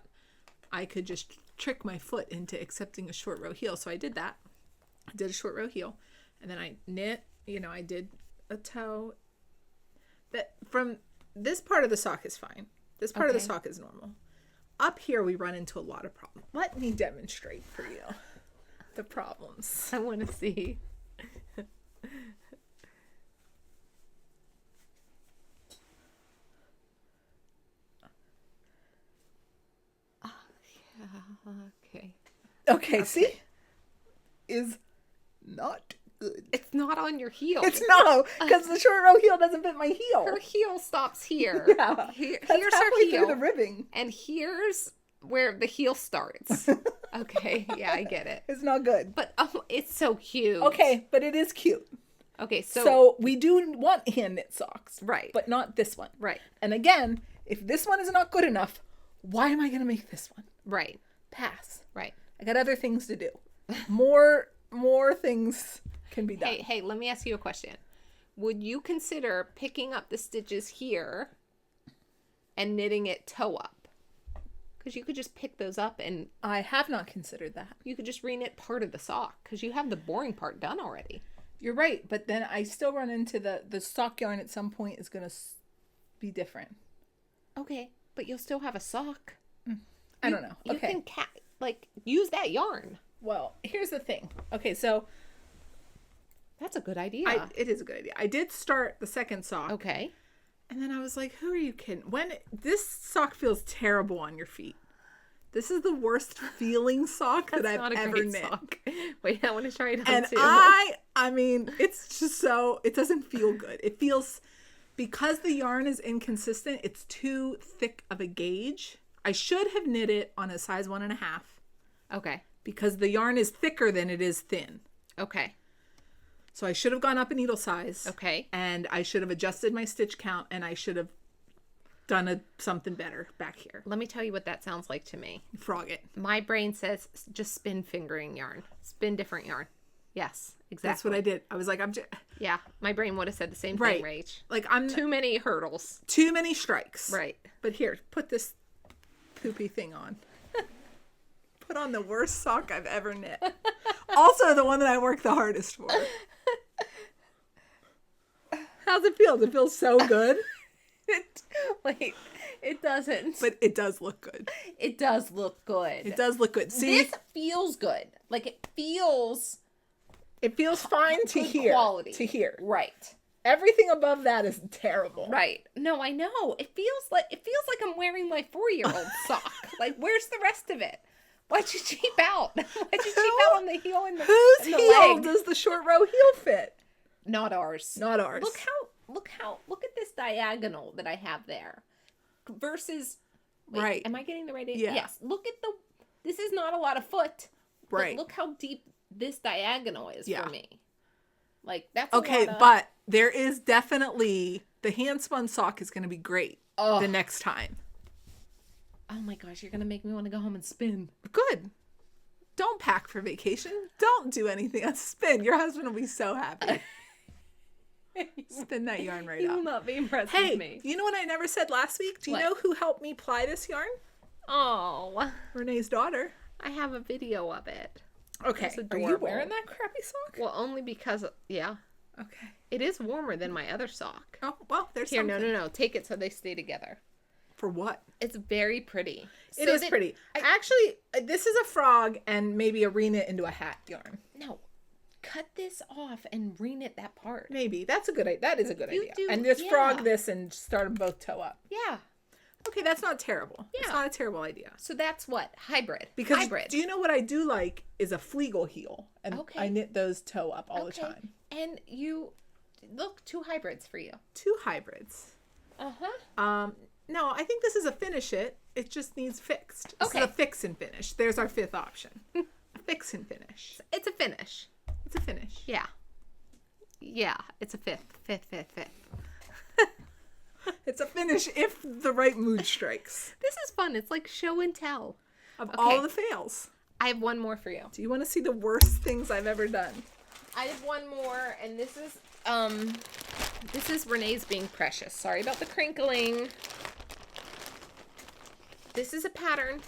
I could just trick my foot into accepting a short row heel. So I did that. I did a short row heel, and then I knit, I did a toe. That from this part of the sock is fine. This part of the sock is normal. Up here, we run into a lot of problems. Let me demonstrate for you the problems.
I want to see.
Okay, see? Is not good.
It's not on your heel.
It's no, because the short row heel doesn't fit my heel.
Her heel stops here.
Yeah.
Here's
That's
her
halfway
heel.
through the ribbing.
And here's where the heel starts. Okay, yeah, I get it.
It's not good.
But it's so cute.
Okay, but it is cute.
Okay,
so we do want hand knit socks.
Right.
But not this one.
Right.
And again, if this one is not good enough, why am I going to make this one?
Right.
Pass.
Right.
I got other things to do. More things can be done.
Hey, let me ask you a question. Would you consider picking up the stitches here and knitting it toe up? Because you could just pick those up and...
I have not considered that.
You could just reknit part of the sock because you have the boring part done already.
You're right, but then I still run into the sock yarn at some point is going to be different.
Okay, but you'll still have a sock.
I don't know. Okay.
You can use that yarn.
Well, here's the thing. Okay, so...
That's a good idea.
It is a good idea. I did start the second sock.
Okay.
And then I was like, who are you kidding? This sock feels terrible on your feet. This is the worst feeling sock that I've ever knit. Sock.
Wait, I want to try it on
and
too.
I mean, it's just it doesn't feel good. It feels, because the yarn is inconsistent, it's too thick of a gauge. I should have knit it on a size 1.5.
Okay.
Because the yarn is thicker than it is thin.
Okay.
So I should have gone up a needle size.
Okay.
And I should have adjusted my stitch count, and I should have done something better back here.
Let me tell you what that sounds like to me.
Frog it.
My brain says just spin fingering yarn. Spin different yarn. Yes, exactly.
That's what I did. I was like,
Yeah, my brain would have said the same
right.
thing, Rach.
Like,
too many hurdles.
Too many strikes.
Right.
But here, put this poopy thing on. Put on the worst sock I've ever knit. Also, the one that I work the hardest for. How's it feel? Does it feel so good?
Wait, it doesn't.
But it does look good.
It does look good.
It does look good. See?
This feels good. Like, it feels
fine to here.
Quality.
To here.
Right.
Everything above that is terrible.
Right. No, I know. It feels like I'm wearing my 4-year-old sock. Like, where's the rest of it? Why'd you cheap out? Why'd you cheap out on the heel and the
Whose
and the
heel
leg?
does the short row heel fit?
Not ours.
Not ours.
Look at this diagonal that I have there versus wait,
right.
Am I getting the right idea?
Yeah.
Yes. This is not a lot of foot.
Right.
But look how deep this diagonal is for me. Like, that's
okay, but there is definitely the Handspun sock is going to be great the next time.
Oh my gosh, you're going to make me want to go home and spin.
Good. Don't pack for vacation. Don't do anything else. Spin. Your husband will be so happy. Spin that yarn right
You
up.
will not be impressed
Hey,
with me.
you know what I never said last week? Do you
What?
know who helped me ply this yarn?
Oh,
Renee's daughter.
I have a video of it.
Okay.
That's
Are you
adorable.
wearing that crappy sock?
Well, only because, yeah,
Okay.
it is warmer than my other sock.
Oh, well, there's
Here,
something.
no. Take it so they stay together.
For what?
It's very pretty.
It is pretty. Actually, this is a frog and maybe a rein it into a hat yarn.
No, cut this off and re-knit that part.
Maybe. That is a good
You
idea.
do,
And just
yeah.
frog this and start them both toe up.
Yeah.
Okay, that's not terrible. It's
Yeah.
not a terrible idea.
So that's what? Hybrid.
Because
Hybrid.
do you know what I do like is a fleagle heel. And
Okay.
I knit those toe up all the time.
And you, look, 2 hybrids for you.
2 hybrids.
Uh-huh.
No, I think this is a finish it. It just needs fixed. This is
Okay.
a fix and finish. There's our 5th option. A fix and finish.
It's a finish.
It's a finish.
Yeah. Yeah, it's a fifth.
It's a finish if the right mood strikes.
This is fun. It's like show and tell.
Of
Okay.
all the fails.
I have one more for you.
Do you want to see the worst things I've ever done?
I have one more, and this is Renee's being precious. Sorry about the crinkling. This is a pattern.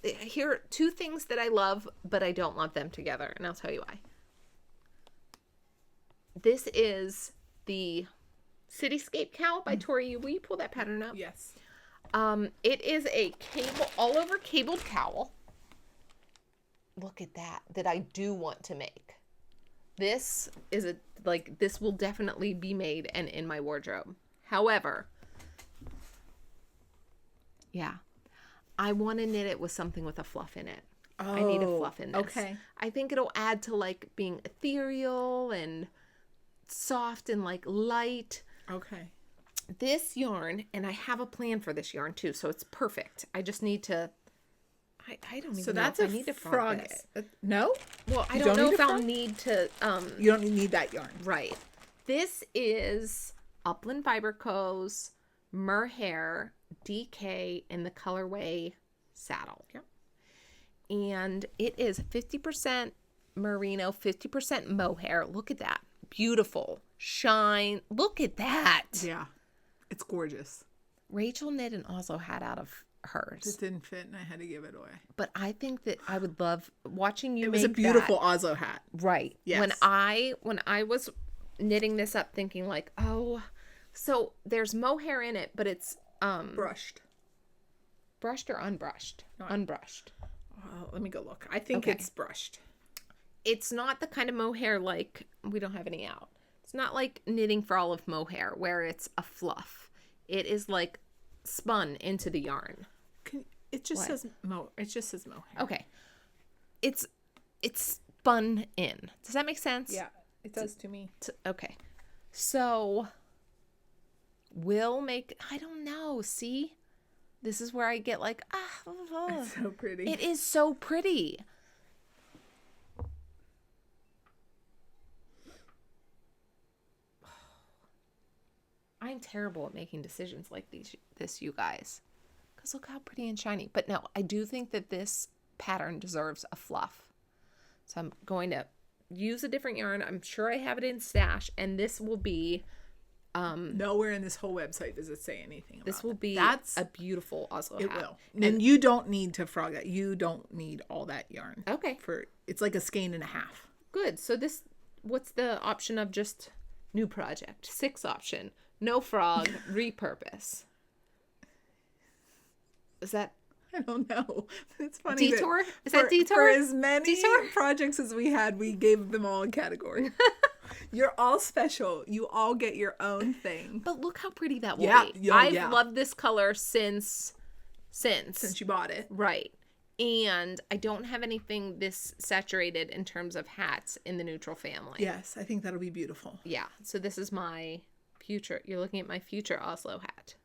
Here are 2 things that I love, but I don't want them together, and I'll tell you why. This is the Cityscape Cow by Tori Yu. Will you pull that pattern up?
Yes.
It is a all over cabled cowl. Look at that I do want to make. This is this will definitely be made and in my wardrobe. However, yeah, I want to knit it with something with a fluff in it. I need a fluff in this.
Okay.
I think it'll add to like being ethereal and soft and like light.
Okay.
This yarn, and I have a plan for this yarn too, so it's perfect. I just need to. I don't even
So
know
that's
if
a
I need to
frog.
this.
No?
Well, I
You
don't
don't
know
need
if
a
I'll
frog?
need to.
You don't need that yarn.
Right. This is Upland Fiber Co.'s Merhair DK in the colorway Saddle.
Yep.
And it is 50% merino, 50% mohair. Look at that. Beautiful. Shine. Look at that.
Yeah. It's gorgeous.
Rachel knit an Oslo hat out of hers.
It didn't fit and I had to give it away.
But I think that I would love watching you
It
make
was a beautiful
that.
Oslo hat.
Right.
Yes.
When I was knitting this up thinking like, oh, so there's mohair in it, but it's
Brushed.
brushed or unbrushed?
No,
Unbrushed.
Let me go look. I think
Okay.
it's brushed.
It's not the kind of mohair like we don't have any out. It's not like knitting for all of mohair where it's a fluff. It is like spun into the yarn.
It just
What?
says It just says mohair.
Okay. It's spun in. Does that make sense?
Yeah, it does to me.
Okay. So we'll make, I don't know. See, this is where I get like,
It's so pretty.
it is so pretty. I'm terrible at making decisions like this, you guys. Because look how pretty and shiny. But no, I do think that this pattern deserves a fluff. So I'm going to use a different yarn. I'm sure I have it in stash. And this will be...
Nowhere in this whole website does it say anything about
This will be
That's
a beautiful Oslo
it
hat.
will. And you don't need to frog that. You don't need all that yarn.
Okay,
It's like a skein and a half.
good. So this, what's the option of just new project? 6 option. No frog, repurpose. Is that
I don't know. It's funny.
detour? Is that detour?
For as many
Detour?
projects as we had, we gave them all a category. You're all special. You all get your own thing.
But look how pretty that will
Yeah,
be.
yeah,
I've
yeah.
loved this color since
Since you bought it.
right. And I don't have anything this saturated in terms of hats in the neutral family.
Yes, I think that'll be beautiful.
Yeah. So this is my future. You're looking at my future Oslo hat.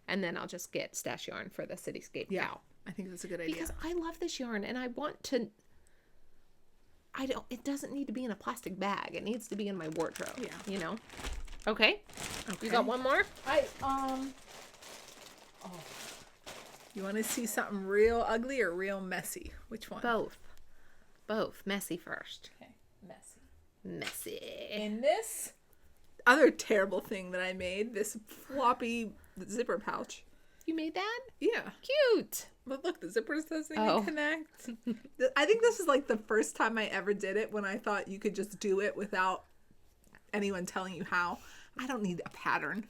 And then I'll just get stash yarn for the Cityscape
Yeah,
Cow.
I think that's a good idea.
Because I love this yarn and I want to... it doesn't need to be in a plastic bag. It needs to be in my wardrobe.
Yeah.
You know? Okay.
Okay.
You got one more?
You want to see something real ugly or real messy? Which one?
Both. Messy first.
Okay, messy.
Messy.
In this, other terrible thing that I made, this floppy zipper pouch.
You made that?
Yeah.
Cute.
But look, the zippers doesn't even connect. I think this is like the first time I ever did it when I thought you could just do it without anyone telling you how. I don't need a pattern.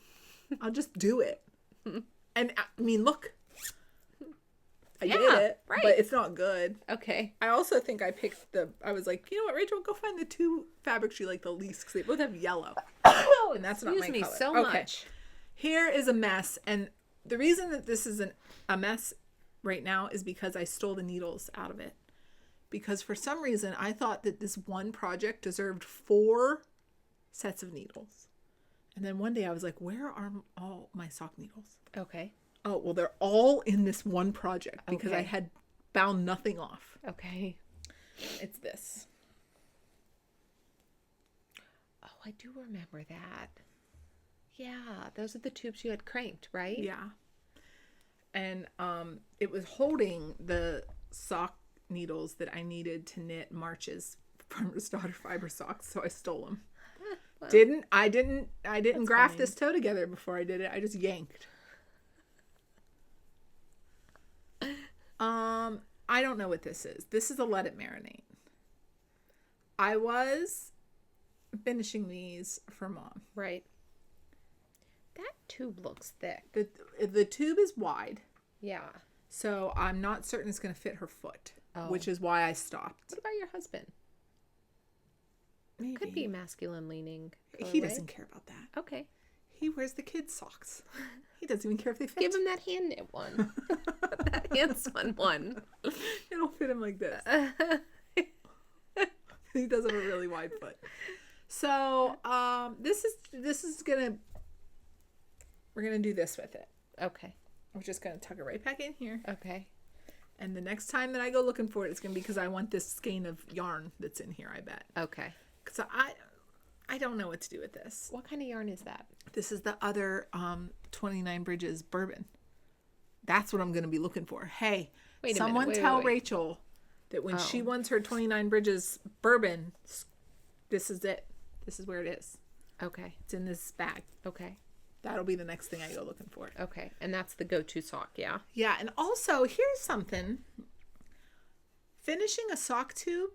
I'll just do it. And I mean, look. I did it,
right.
but it's not good.
Okay.
I also think I was like, you know what, Rachel, go find the two fabrics you like the least because they both have yellow.
Oh,
and that's not my color.
So much.
Here is a mess. And the reason that this is a mess right now is because I stole the needles out of it. Because for some reason, I thought that this one project deserved 4 sets of needles. And then one day I was like, where are all my sock needles?
Okay.
Oh, well, they're all in this one project because I had bound nothing off.
Okay.
It's this.
Oh, I do remember that. Yeah, those are the tubes you had cranked, right?
Yeah. And it was holding the sock needles that I needed to knit March's Farmer's Daughter fiber socks, so I stole them. Well, I didn't graft this toe together before I did it. I just yanked. I don't know what this is. This is a let it marinate. I was finishing these for Mom.
Right. That tube looks thick.
The tube is wide.
Yeah.
So I'm not certain it's going to fit her foot, which is why I stopped.
What about your husband?
Maybe.
Could be masculine leaning.
He doesn't care about that.
Okay.
He wears the kids' socks. He doesn't even care if they fit.
Give him that hand knit one. That Handspun one.
It'll fit him like this. He does have a really wide foot. So this is gonna, we're gonna do this with it.
Okay.
We're just gonna tuck it right back in here.
Okay.
And the next time that I go looking for it, it's gonna be because I want this skein of yarn that's in here. I bet.
Okay.
Because I don't know what to do with this.
What kind of yarn is that?
This is the other 29 Bridges bourbon. That's what I'm going to be looking for. Hey, someone tell Rachel that when she wants her 29 Bridges bourbon, this is it. This is where it is.
Okay.
It's in this bag.
Okay.
That'll be the next thing I go looking for.
Okay. And that's the go-to sock, yeah?
Yeah. And also, here's something. Finishing a sock tube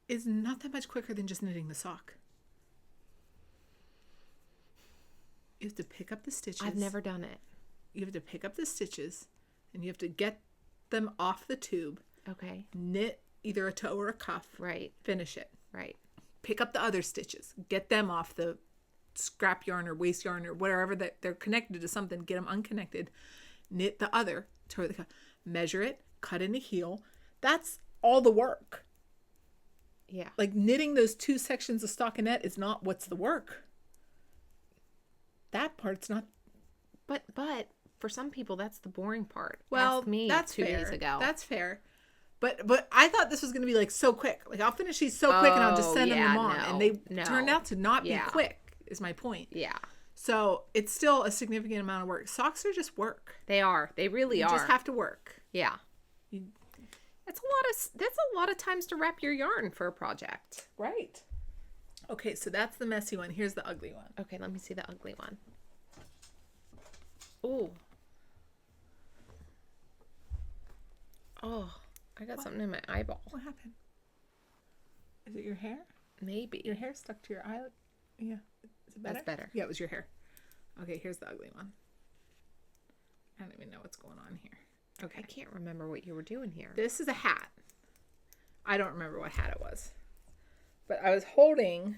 is not that much quicker than just knitting the sock. You have to pick up the stitches.
I've never done it.
You have to pick up the stitches and you have to get them off the tube.
Okay.
Knit either a toe or a cuff.
Right.
Finish it.
Right.
Pick up the other stitches. Get them off the scrap yarn or waste yarn or whatever that they're connected to something. Get them unconnected. Knit the other toe. Measure it. Cut in a heel. That's all the work.
Yeah.
Like knitting those 2 sections of stockinette is not what's the work. That part's not.
But for some people, that's the boring part.
Well,
Ask me
that's
2
fair.
days ago.
That's fair. But I thought this was going to be like so quick. Like I'll finish these so quick and I'll just send them to Mom. And they turned out to not be quick is my point.
Yeah.
So it's still a significant amount of work. Socks are just work.
They are. They really are.
You just have to work.
Yeah. That's a lot of times to wrap your yarn for a project.
Right. Okay, so that's the messy one. Here's the ugly one.
Okay, let me see the ugly one. Ooh. Oh, I got something in my eyeball.
What happened? Is it your hair?
Maybe.
Your hair stuck to your eye? Yeah. Is it better?
That's better.
Yeah, it was your hair. Okay, here's the ugly one. I don't even know what's going on here. Okay.
I can't remember what you were doing here.
This is a hat. I don't remember what hat it was. But I was holding,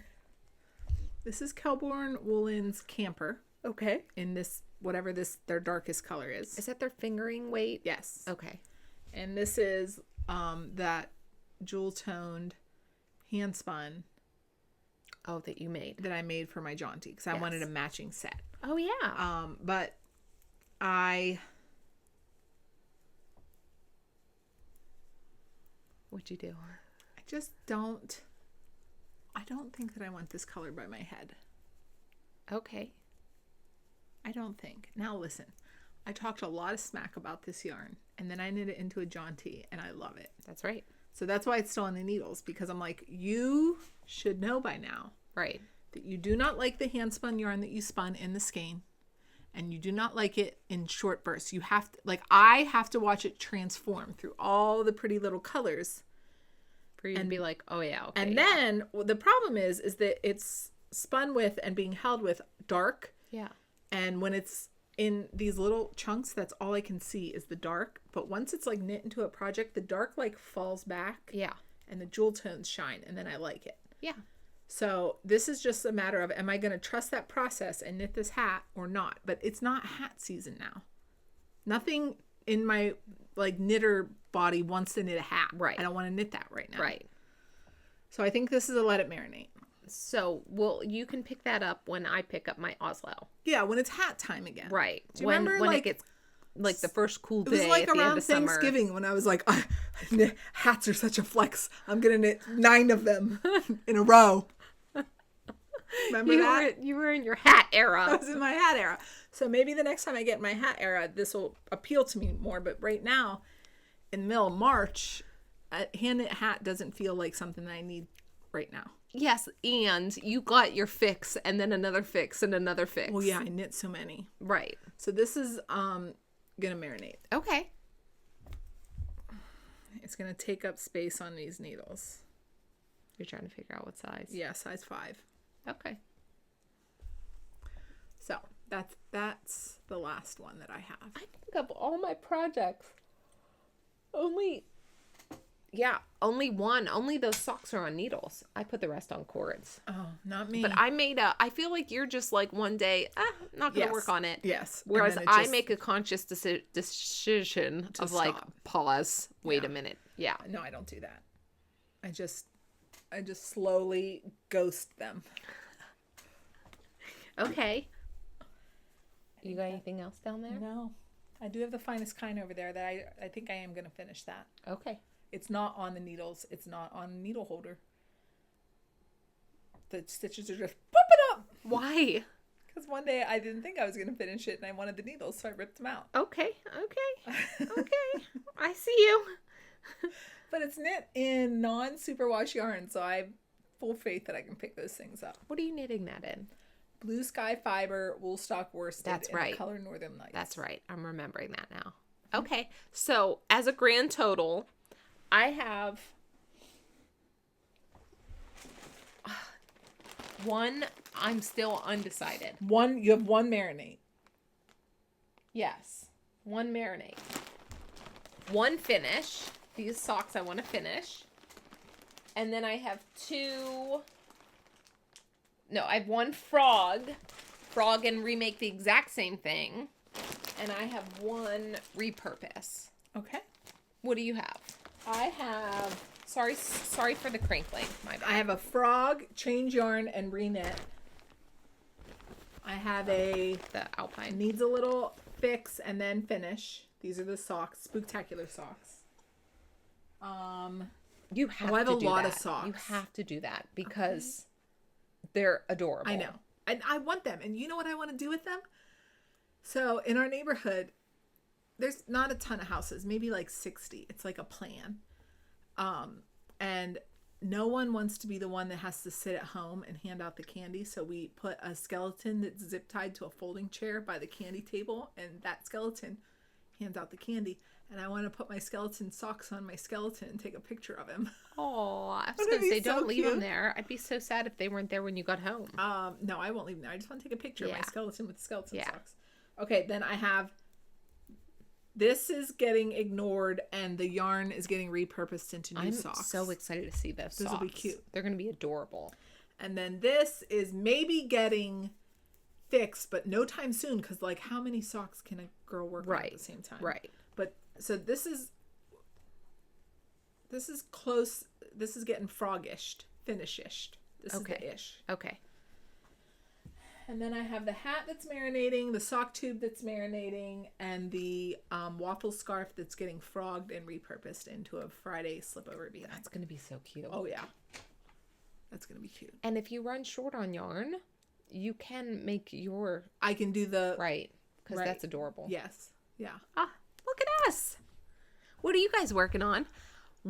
this is Kelborn Woolen's Camper.
Okay.
In this, whatever their darkest color is.
Is that their fingering weight?
Yes.
Okay.
And this is that jewel-toned Handspun.
Oh, that you made.
That I made for my jaunty. Because I wanted a matching set.
Oh, yeah.
But I...
What'd you do?
I just don't... I don't think that I want this color by my head.
Okay.
I don't think. Now listen, I talked a lot of smack about this yarn and then I knit it into a jaunty and I love it.
That's right.
So that's why it's still on the needles because I'm like, you should know by now.
Right.
that you do not like the handspun yarn that you spun in the skein, and you do not like it in short bursts. You have to, like, I have to watch it transform through all the pretty little colors
for you to be like, oh yeah, okay.
And then the problem is that it's spun with and being held with dark.
Yeah.
And when it's in these little chunks, that's all I can see is the dark. But once it's like knit into a project, the dark like falls back.
Yeah.
And the jewel tones shine, and then I like it.
Yeah.
So this is just a matter of, am I going to trust that process and knit this hat or not? But it's not hat season now. Nothing in my like knitter body wants to knit a hat.
Right.
I don't want to knit that right now.
Right.
So I think this is a let it marinate.
So, well, you can pick that up when I pick up my Oslo.
Yeah, when it's hat time again.
Right.
Do you remember
when
like,
it gets like the first cool day?
It was like
at the end
around
of summer.
Thanksgiving when I was like, hats are such a flex. I'm going to knit 9 of them in a row. Remember that?
You were in your hat era.
I was in my hat era. So maybe the next time I get in my hat era, this will appeal to me more. But right now, in the middle of March, a hand knit hat doesn't feel like something that I need right now.
Yes, and you got your fix and then another fix and another fix.
Well, yeah, I knit so many.
Right.
So this is gonna marinate.
Okay.
It's gonna take up space on these needles.
You're trying to figure out what size.
Yeah, size 5.
Okay.
So that's the last one that I have.
I think of all my projects, only one. Only those socks are on needles. I put the rest on cords.
Oh, not me.
But I feel like you're just like one day, not going to work on it.
Yes.
Whereas I make a conscious decision of like, pause, wait a minute. Yeah.
No, I don't do that. I just slowly ghost them.
Okay. You got anything else down there?
No. I do have the finest kind over there that I think I am going to finish that.
Okay.
It's not on the needles. It's not on the needle holder. The stitches are just popping up.
Why?
Because one day I didn't think I was going to finish it and I wanted the needles, so I ripped them out.
Okay. I see you.
But it's knit in non-superwash yarn, so I have full faith that I can pick those things up.
What are you knitting that in?
Blue Sky Fiber woolstock worsted.
That's right.
In the color Northern Lights.
That's right. I'm remembering that now. Okay. So as a grand total, I have one. I'm still undecided.
You have one marinate.
Yes. One marinate. One finish. These socks I want to finish. And then I have I have one frog and remake the exact same thing. And I have one repurpose.
Okay.
What do you have? I have, sorry for the crinkling, my bad.
I have a frog, change yarn, and reknit. I have the
Alpine.
Needs a little fix and then finish. These are the socks, Spooktaular socks.
You have
I have
to
a
do
lot
that.
of socks.
You have to do that because they're adorable.
I know. And I want them. And you know what I want to do with them? So in our neighborhood, there's not a ton of houses, maybe like 60. It's like a plan. And no one wants to be the one that has to sit at home and hand out the candy. So we put a skeleton that's zip tied to a folding chair by the candy table. And that skeleton hands out the candy. And I want to put my skeleton socks on my skeleton and take a picture of him.
Oh, I was going to say, don't leave them there. I'd be so sad if they weren't there when you got home.
No, I won't leave them there. I just want to take a picture of my skeleton with the skeleton socks. Okay, then I have... This is getting ignored, and the yarn is getting repurposed into new socks.
I'm so excited to see those socks.
This will be cute.
They're going to be adorable.
And then this is maybe getting fixed, but no time soon, because, like, how many socks can a girl work on at the same time?
Right.
But, so this is close. This is getting froggish, finished. This is the ish.
Okay.
And then I have the hat that's marinating, the sock tube that's marinating, and the waffle scarf that's getting frogged and repurposed into a Friday slipover beanie.
That's going to be so cute.
Oh, yeah. That's going to be cute.
And if you run short on yarn, you can make your...
I can do the...
Right. Because that's adorable.
Yes. Yeah.
Ah, look at us. What are you guys working on?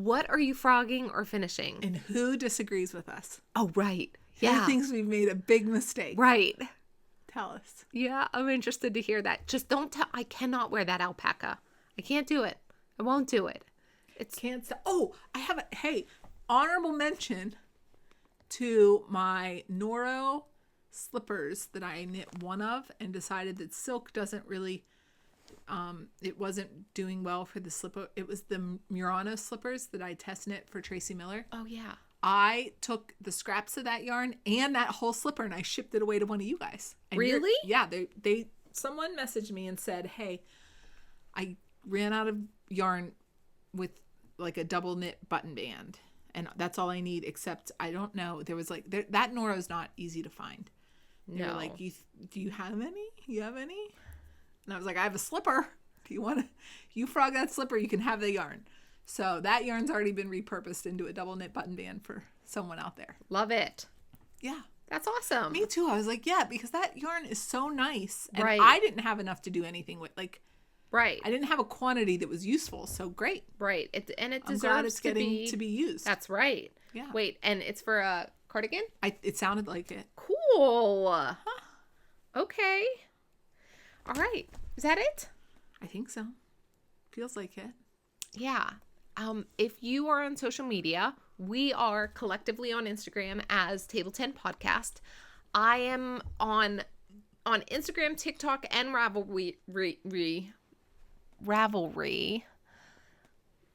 What are you frogging or finishing?
And who disagrees with us?
Oh, right.
Who
Yeah.
thinks we've made a big mistake?
Right.
Tell us.
Yeah, I'm interested to hear that. Just don't tell. I cannot wear that alpaca. I can't do it. I won't do it.
Can't stop. Oh, I have a, hey, honorable mention to my Noro slippers that I knit one of and decided that silk doesn't really, it wasn't doing well for the slipper. It was the Murano slippers that I test knit for Tracy Miller.
Oh, yeah.
I took the scraps of that yarn and that whole slipper and I shipped it away to one of you guys. And
Really?
Yeah, someone messaged me and said, hey, I ran out of yarn with like a double knit button band and that's all I need, except I don't know. There was like, that Noro is not easy to find. They were like, do you have any? You have any? And I was like, I have a slipper. Do you want to, you frog that slipper, you can have the yarn. So that yarn's already been repurposed into a double knit button band for someone out there.
Love it.
Yeah.
That's awesome.
Me too. I was like, yeah, because that yarn is so nice. And
Right.
I didn't have enough to do anything with, like,
Right.
I didn't have a quantity that was useful. So great.
Right. It
I'm glad
deserves
it's getting to be used.
That's right.
Yeah.
Wait, and it's for a cardigan?
It sounded like it.
Cool. Huh. Okay. All right. Is that it?
I think so. Feels like it.
Yeah. If you are on social media, we are collectively on Instagram as Table10 Podcast. I am on Instagram, TikTok, and Ravelry.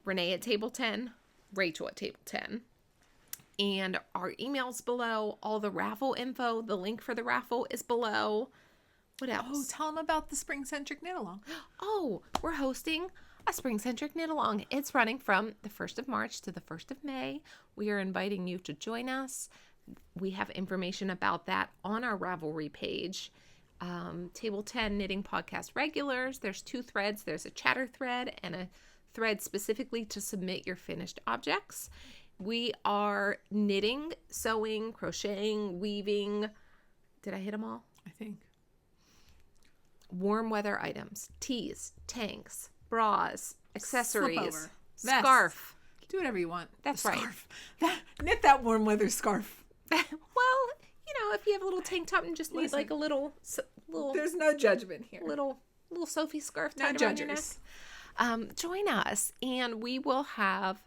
Renee at Table10, Rachel at Table10. And our email's below. All the raffle info, the link for the raffle is below. What else?
Oh, tell them about the Springcentrick Knit Along.
Oh, we're hosting a Springcentrick Knit Along. It's running from the 1st of March to the 1st of May. We are inviting you to join us. We have information about that on our Ravelry page. Table 10 Knitting Podcast regulars. There's 2 threads. There's a chatter thread and a thread specifically to submit your finished objects. We are knitting, sewing, crocheting, weaving. Did I hit them all?
I think.
Warm weather items, tees, tanks, bras, accessories,
Slipover,
scarf.
Do whatever you want.
That's right.
Knit that warm weather scarf.
Well, if you have a little tank top and just need like a little
There's no judgment here.
little Sophie scarf
No
tied around your neck.
judgers.
Join us, and we will have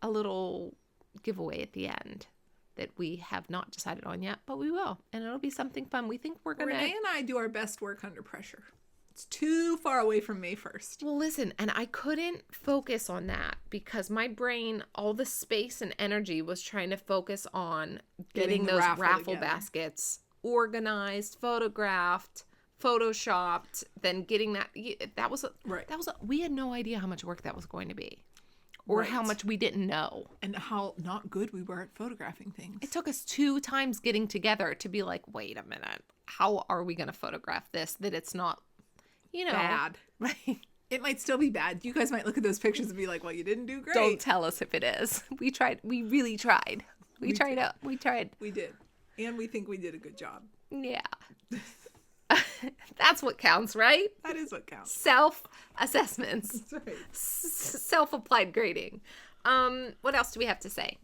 a little giveaway at the end that we have not decided on yet, but we will, and it'll be something fun. We think we're gonna.
Renee and I do our best work under pressure. It's too far away from May 1st.
Well, listen, and I couldn't focus on that because my brain, all the space and energy was trying to focus on getting
the
those
raffle
raffle
together.
baskets organized, photographed, photoshopped, then getting we had no idea how much work that was going to be or how
Right.
much we didn't know.
And how not good we were at photographing things.
It took us 2 times getting together to be like, wait a minute, how are we going to photograph this that it's not,
Bad.
right?
It might still be bad. You guys might look at those pictures and be like, well, you didn't do great.
Don't tell us if it is. We tried. We really tried. We tried.
We did. And we think we did a good job.
Yeah. That's what counts, right?
That is what counts.
Self-assessments.
That's right.
Self-applied grading. What else do we have to say?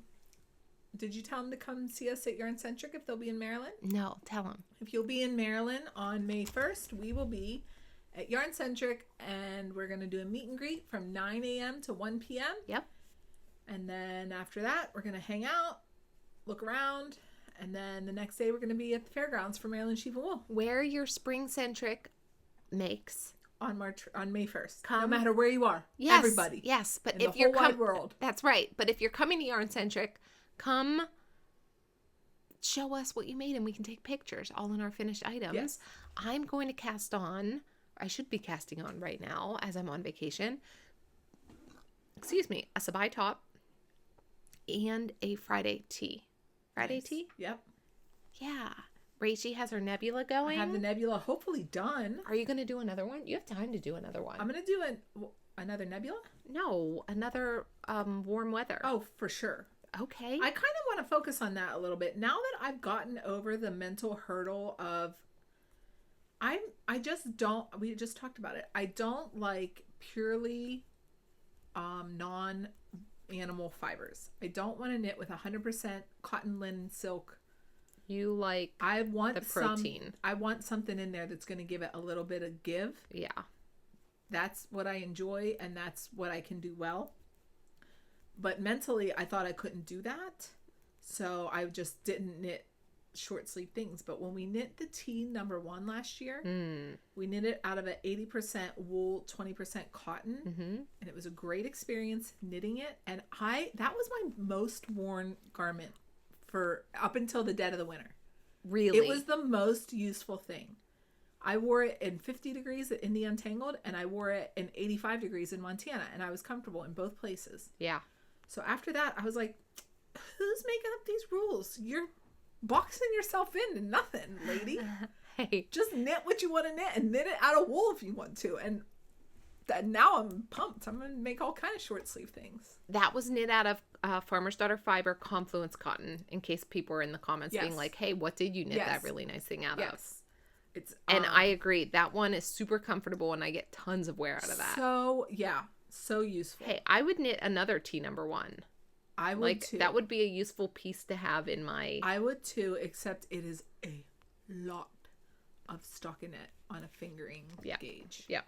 Did you tell them to come see us at Yarncentrick if they'll be in Maryland?
No, tell them.
If you'll be in Maryland on May 1st, we will be at Yarncentric, and we're going to do a meet and greet from 9 a.m. to 1 p.m.
Yep.
And then after that, we're going to hang out, look around, and then the next day we're going to be at the fairgrounds for Maryland Sheep and Wool
Wear your Springcentric makes.
on May 1st. No
Come.
matter where you are.
Yes.
Everybody.
Yes, but
in
if
the
you're
whole wide world.
That's right. But if you're coming to Yarncentric, come show us what you made and we can take pictures all in our finished items.
Yes.
I'm going to cast on, I should be casting on right now as I'm on vacation. Excuse me, a Sabai top and a Friday tee. Friday
Nice.
tee?
Yep.
Yeah. Rachie has her nebula
I
going.
have the nebula hopefully done.
Are you going to do another one? You have time to do another one.
I'm going to do another nebula.
No, another warm weather.
Oh, for sure.
Okay.
I kind of want to focus on that a little bit. Now that I've gotten over the mental hurdle of I just don't, we just talked about it. I don't like purely non animal fibers. I don't want to knit with 100% cotton, linen, silk.
You like
I want
the protein.
I want something in there that's going to give it a little bit of give.
Yeah.
That's what I enjoy, and that's what I can do well. But mentally, I thought I couldn't do that. So I just didn't knit short sleeve things. But when we knit the tee number 1 last year, we knit it out of an 80% wool, 20% cotton. And it was a great experience knitting it. And that was my most worn garment for up until the dead of the winter.
Really?
It was the most useful thing. I wore it in 50 degrees in the Untangled, and I wore it in 85 degrees in Montana, and I was comfortable in both places.
Yeah.
So after that, I was like, who's making up these rules? You're boxing yourself into nothing, lady.
Hey.
Just knit what you want to knit and knit it out of wool if you want to. And now I'm pumped. I'm going to make all kind of short sleeve things.
That was knit out of Farmer's Daughter Fiber Confluence Cotton, in case people were in the comments being like, hey, what did you knit that really nice thing out of? It's and I agree. That one is super comfortable, and I get tons of wear out of that.
So, yeah. So useful.
Hey, I would knit another tee number 1.
I would too.
That would be a useful piece to have in my...
I would too, except it is a lot of stockinette on a fingering gauge.
Yeah.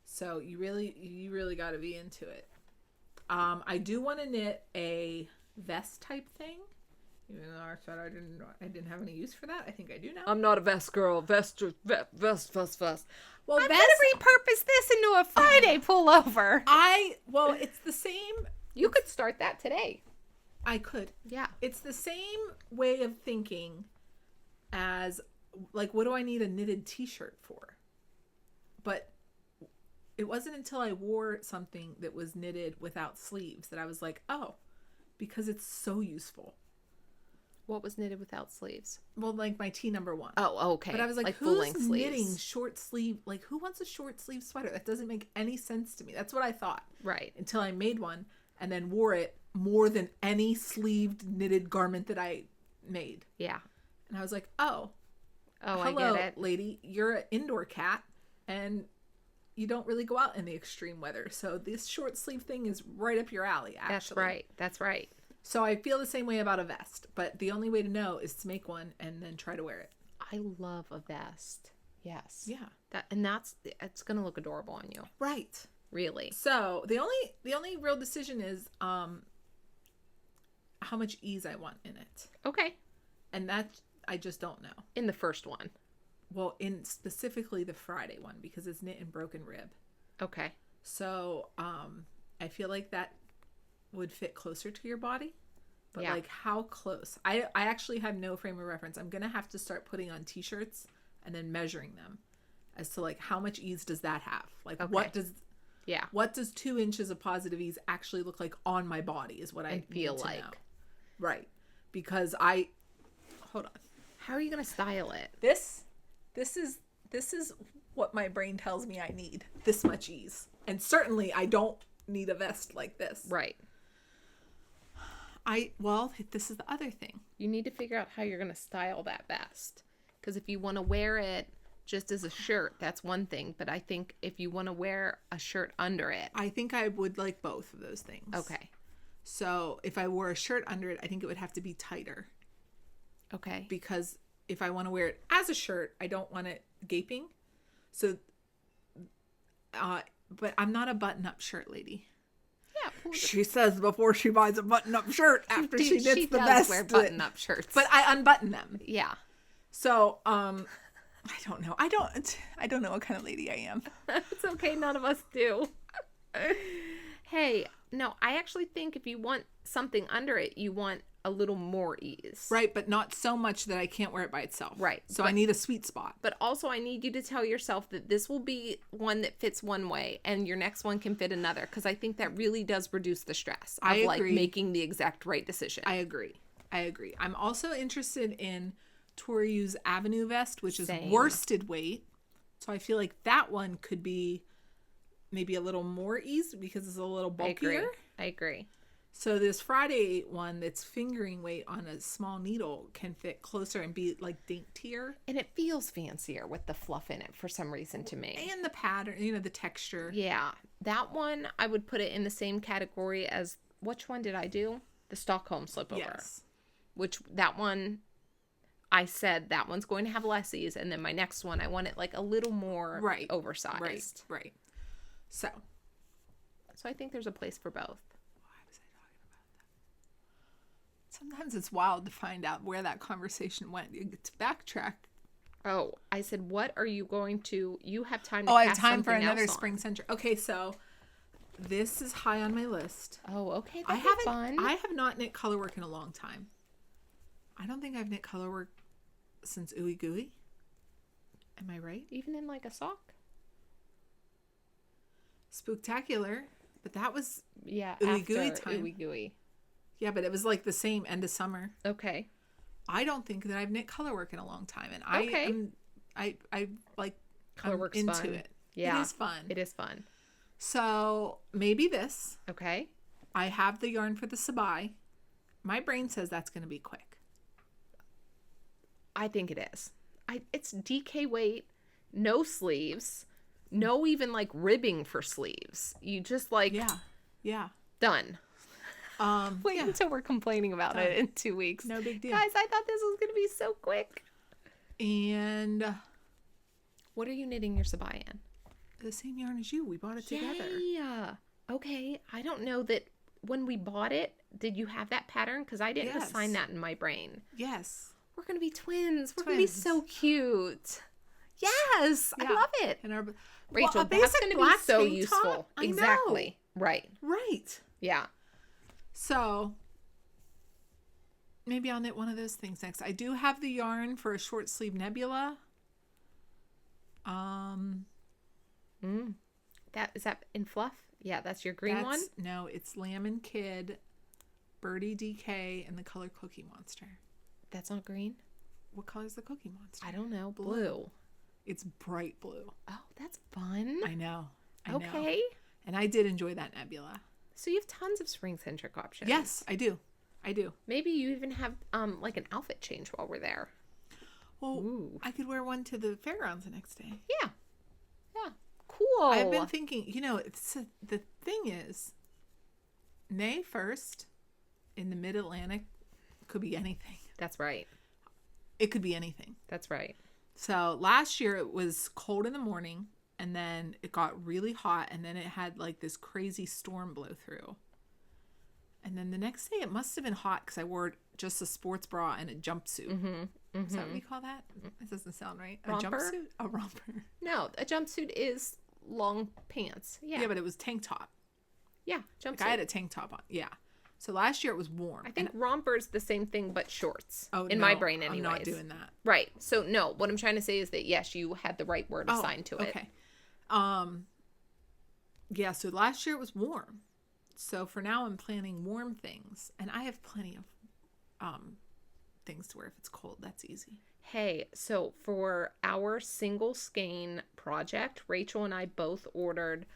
So you really got to be into it. I do want to knit a vest type thing. Even though I thought I didn't have any use for that. I think I do now.
I'm not a vest girl. Vest. Well, I'm
vest,
gonna repurpose this into a Friday pullover.
It's the same.
You could start that today.
I could.
Yeah.
It's the same way of thinking as, like, what do I need a knitted t-shirt for? But it wasn't until I wore something that was knitted without sleeves that I was like, oh, because it's so useful.
What was knitted without sleeves?
Well, like my tee number 1.
Oh, okay.
But I was like
who's
knitting short sleeve? Like, who wants a short sleeve sweater? That doesn't make any sense to me. That's what I thought.
Right.
Until I made one and then wore it more than any sleeved knitted garment that I made.
Yeah.
And I was like, oh,
hello,
I get it, lady. You're an indoor cat, and you don't really go out in the extreme weather. So this short sleeve thing is right up your alley, actually.
That's right. So
I feel the same way about a vest, but the only way to know is to make one and then try to wear it.
I love a vest. Yes.
Yeah.
It's going to look adorable on you.
Right.
Really.
So the only real decision is how much ease I want in it.
Okay.
And that I just don't know.
In the first one.
Well, in specifically the Friday one, because it's knit in broken rib.
Okay.
So I feel like that would fit closer to your body. But like, how close? I actually have no frame of reference. I'm gonna have to start putting on t-shirts and then measuring them as to like how much ease does that have? Like, what does 2 inches of positive ease actually look like on my body is what I feel like. Know. Right. Because hold on.
How are you gonna style it?
This is what my brain tells me I need. This much ease. And certainly I don't need a vest like this.
Right.
This is the other thing.
You need to figure out how you're going to style that vest. Because if you want to wear it just as a shirt, that's one thing. But I think if you want to wear a shirt under it.
I think I would like both of those things.
Okay.
So if I wore a shirt under it, I think it would have to be tighter.
Okay.
Because if I want to wear it as a shirt, I don't want it gaping. So, but I'm not a button-up shirt lady.
Yeah,
she says before she buys a button-up shirt after she knits the vest.
Wear button-up shirts,
but I unbutton them.
Yeah.
So, I don't know. I don't know what kind of lady I am.
It's okay. None of us do. Hey, no, I actually think if you want something under it, you want a little more ease.
Right, but not so much that I can't wear it by itself.
Right.
So I need a sweet spot.
But also I need you to tell yourself that this will be one that fits one way and your next one can fit another, because I think that really does reduce the stress of like making the exact right decision.
I agree. I'm also interested in Tori Yu's Avenue vest, which is worsted weight. So I feel like that one could be maybe a little more ease because it's a little bulkier.
I agree.
So this Friday one that's fingering weight on a small needle can fit closer and be like daintier.
And it feels fancier with the fluff in it for some reason to me.
And the pattern, the texture.
Yeah. That one, I would put it in the same category as which one did I do? The Stockholm slipover.
Yes.
Which that one, I said that one's going to have lessies, and then my next one I want it like a little more oversized.
Right. So
I think there's a place for both.
Why was I talking about that? Sometimes it's wild to find out where that conversation went. You get to backtrack.
Oh, I said, what are you going to? You have time to.
Oh, I
pass
have time for
something
another
else on.
Springcentrick. Okay, so this is high on my list.
Oh, okay.
I
That'd be fun.
I have not knit colorwork in a long time. I don't think I've knit colorwork since Ooey Gooey. Am I right?
Even in like a sock.
Spooktacular, but that was
Yeah,
Ooey
after
Gooey time.
Ooey Gooey.
Yeah, but it was like the same end of summer.
Okay.
I don't think that I've knit colorwork in a long time, and
Okay.
I like
Colorwork's
into
fun.
it.
Yeah,
it is fun.
It is fun.
So maybe this.
Okay.
I have the yarn for the sabai. My brain says that's going to be quick.
I think it is. It's DK weight, no sleeves, no even like ribbing for sleeves. You just like
Yeah.
done. Wait
yeah.
until we're complaining about it in 2 weeks.
No big deal.
Guys, I thought this was going to be so quick.
And
What are you knitting your sabai in?
the same yarn as you. We bought it together.
Yeah. Okay. I don't know that when we bought it, did you have that pattern? Because I didn't
Yes.
assign that in my brain.
Yes.
We're going to be twins. We're going to be so cute. Yes.
Yeah.
I love it.
And our
Rachel,
a
that's
basic
going to be
black
so
tank
useful.
top? I know.
Exactly. Right.
Right.
Yeah.
So maybe I'll knit one of those things next. I do have the yarn for a short sleeve nebula.
That is that in fluff? Yeah, that's your green one.
No, it's Lamb and Kid, Birdie DK, and the color Cookie Monster.
That's not green.
What color is the Cookie Monster?
I don't know. Blue.
It's bright blue.
Oh, that's fun.
I know.
Okay.
And I did enjoy that nebula.
So you have tons of Springcentrick options.
Yes, I do.
Maybe you even have like an outfit change while we're there.
Well,
Ooh.
I could wear one to the fairgrounds the next day.
Yeah. Cool.
I've been thinking, the thing is, May 1st in the mid-Atlantic could be anything.
That's right.
It could be anything.
That's right.
So last year it was cold in the morning, and then it got really hot, and then it had like this crazy storm blow through. And then the next day it must have been hot because I wore just a sports bra and a jumpsuit. Is that what you call that? It doesn't sound right.
Romper?
A jumpsuit? A romper.
No, a jumpsuit is long pants. Yeah.
Yeah, but it was tank top.
Yeah, jumpsuit.
Like I had a tank top on. Yeah. So last year it was warm.
I think romper's the same thing but shorts.
Oh,
in
no,
my brain anyways.
I'm not doing that.
Right. So no, what I'm trying to say is that yes, you had the right word assigned to it.
Okay. Yeah, so last year it was warm. So for now I'm planning warm things, and I have plenty of things to wear if it's cold. That's easy.
Hey, so for our single skein project, Rachel and I both ordered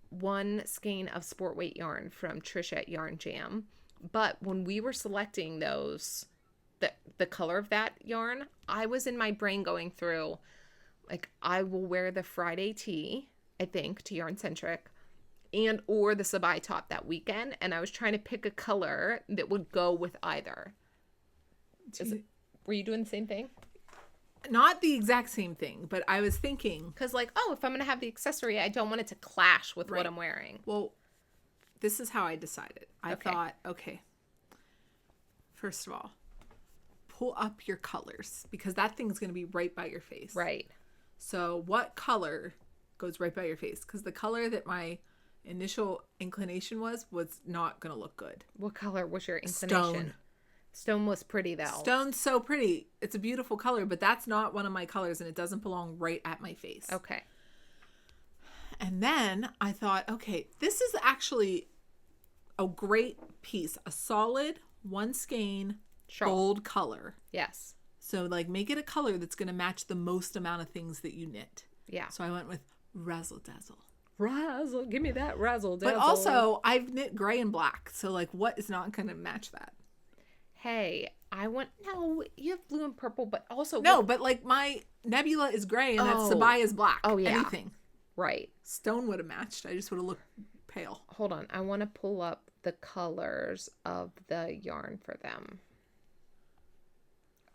one skein of sport weight yarn from Trisha at Yarn Jam. But when we were selecting those, the color of that yarn, I was in my brain going through, like, I will wear the Friday tee, I think, to Yarncentrick, and or the sabai top that weekend. And I was trying to pick a color that would go with either. Were you doing the same thing?
Not the exact same thing, but I was thinking,
Because, like, oh, if I'm going to have the accessory, I don't want it to clash with
Right.
what I'm wearing.
well, this is how I decided. I
Okay.
thought, okay, first of all, pull up your colors, because that thing's going to be right by your face.
Right.
So what color goes right by your face? Because the color that my initial inclination was not going to look good.
What color was your inclination? Stone was pretty, though.
Stone's so pretty. It's a beautiful color, but that's not one of my colors, and it doesn't belong right at my face.
Okay.
And then I thought, okay, this is actually a great piece, a solid one skein
Shawl.
gold color.
Yes.
So like make it a color that's going to match the most amount of things that you knit.
Yeah.
So I went with Razzle Dazzle.
Razzle. Give me that razzle dazzle.
But also I've knit gray and black. So like what is not going to match that?
Hey, no, you have blue and purple, but also.
No, but like my nebula is gray and that
Oh.
sabai is black.
Oh, yeah.
Anything.
Right.
Stone would have matched. I just would have looked pale.
Hold on. I want to pull up the colors of the yarn for them.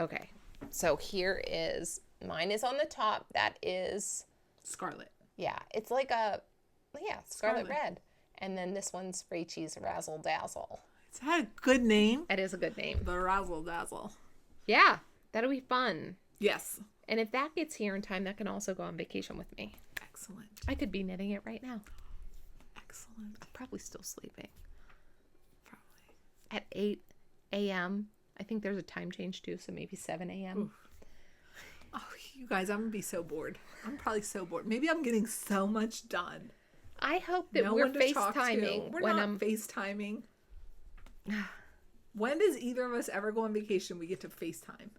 Okay. So here is, mine is on the top. That is
Scarlet.
Yeah, it's like scarlet red. And then this one's Spray Cheese Razzle Dazzle.
Is that a good name?
It is a good name.
The Razzle Dazzle.
Yeah, that'll be fun.
Yes.
And if that gets here in time, that can also go on vacation with me.
Excellent.
I could be knitting it right now.
Excellent.
I'm probably still sleeping.
Probably.
At 8 a.m. I think there's a time change too, so maybe 7 a.m.
Oof. Oh, you guys, I'm going to be so bored. I'm probably so bored. Maybe I'm getting so much done.
I hope that
No
we're
one to talk to.
FaceTiming.
We're not FaceTiming. When does either of us ever go on vacation we get to FaceTime?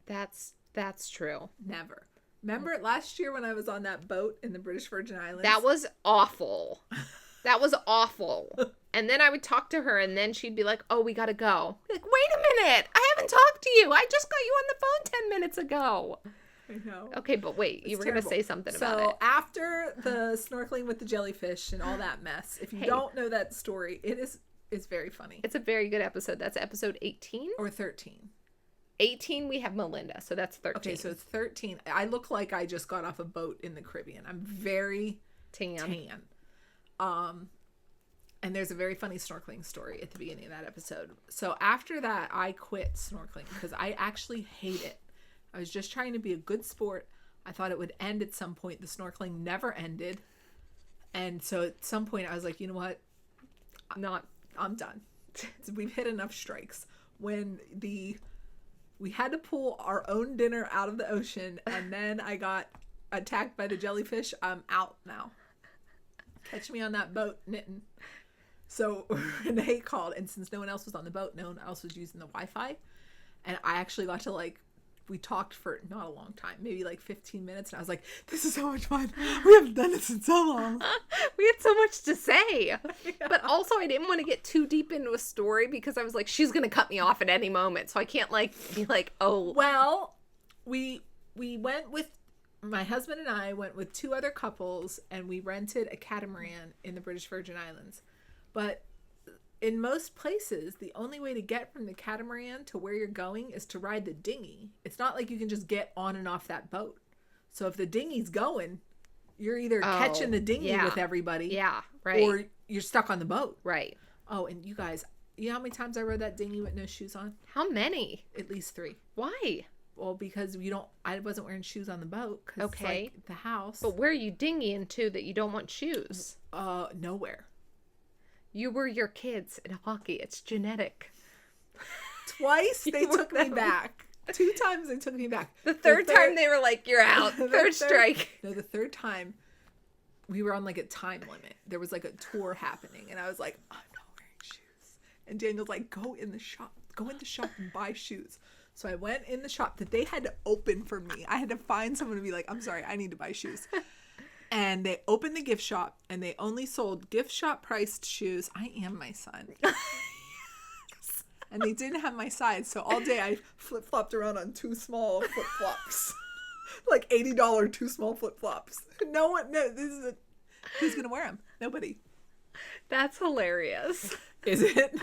That's true.
Never. Remember last year when I was on that boat in the British Virgin Islands?
That was awful. That was awful. And then I would talk to her and then she'd be like, oh, we got to go. Like, wait a minute. I haven't talked to you. I just got you on the phone 10 minutes ago.
I know.
Okay, but wait, you were going to say something about it.
So after the snorkeling with the jellyfish and all that mess, if you don't know that story, it's very funny.
It's a very good episode. That's episode 18?
Or 13.
18, we have Melinda, so that's 13.
Okay, so it's 13. I look like I just got off a boat in the Caribbean. I'm very tan. And there's a very funny snorkeling story at the beginning of that episode. So after that, I quit snorkeling because I actually hate it. I was just trying to be a good sport. I thought it would end at some point. The snorkeling never ended. And so at some point I was like, you know what? I'm done. We've hit enough strikes. When we had to pull our own dinner out of the ocean and then I got attacked by the jellyfish, I'm out now. Catch me on that boat knitting. So Renee called, and since no one else was on the boat, no one else was using the Wi-Fi, and I actually got to we talked for not a long time, maybe 15 minutes, and I was like, this is so much fun. We haven't done this in so long.
We had so much to say. Yeah. But also I didn't want to get too deep into a story because I was like, she's going to cut me off at any moment. So I can't be like, oh.
Well, we went with, my husband and I went with two other couples, and we rented a catamaran in the British Virgin Islands. But in most places, the only way to get from the catamaran to where you're going is to ride the dinghy. It's not like you can just get on and off that boat. So if the dinghy's going, you're either catching the dinghy with everybody.
Yeah, right.
Or you're stuck on the boat.
Right.
Oh, and you guys, you know how many times I rode that dinghy with no shoes on?
How many?
At least 3.
Why?
Well, because I wasn't wearing shoes on the boat.
Okay.
It's like the house.
But where are you dinghying to that you don't want shoes?
Nowhere.
You were your kids in hockey. It's genetic.
Twice they took me back. 2 times they took me back.
The third time they were like, you're out. Third strike.
No, the third time we were on a time limit. There was a tour happening, and I was like, I'm not wearing shoes. And Daniel's like, go in the shop and buy shoes. So I went in the shop that they had to open for me. I had to find someone to be like, I'm sorry, I need to buy shoes. And they opened the gift shop, and they only sold gift shop priced shoes. I am my son. And they didn't have my size, so all day I flip-flopped around on 2 small flip-flops. $80 2 small flip-flops. Who's gonna wear them? Nobody.
That's hilarious.
Is it?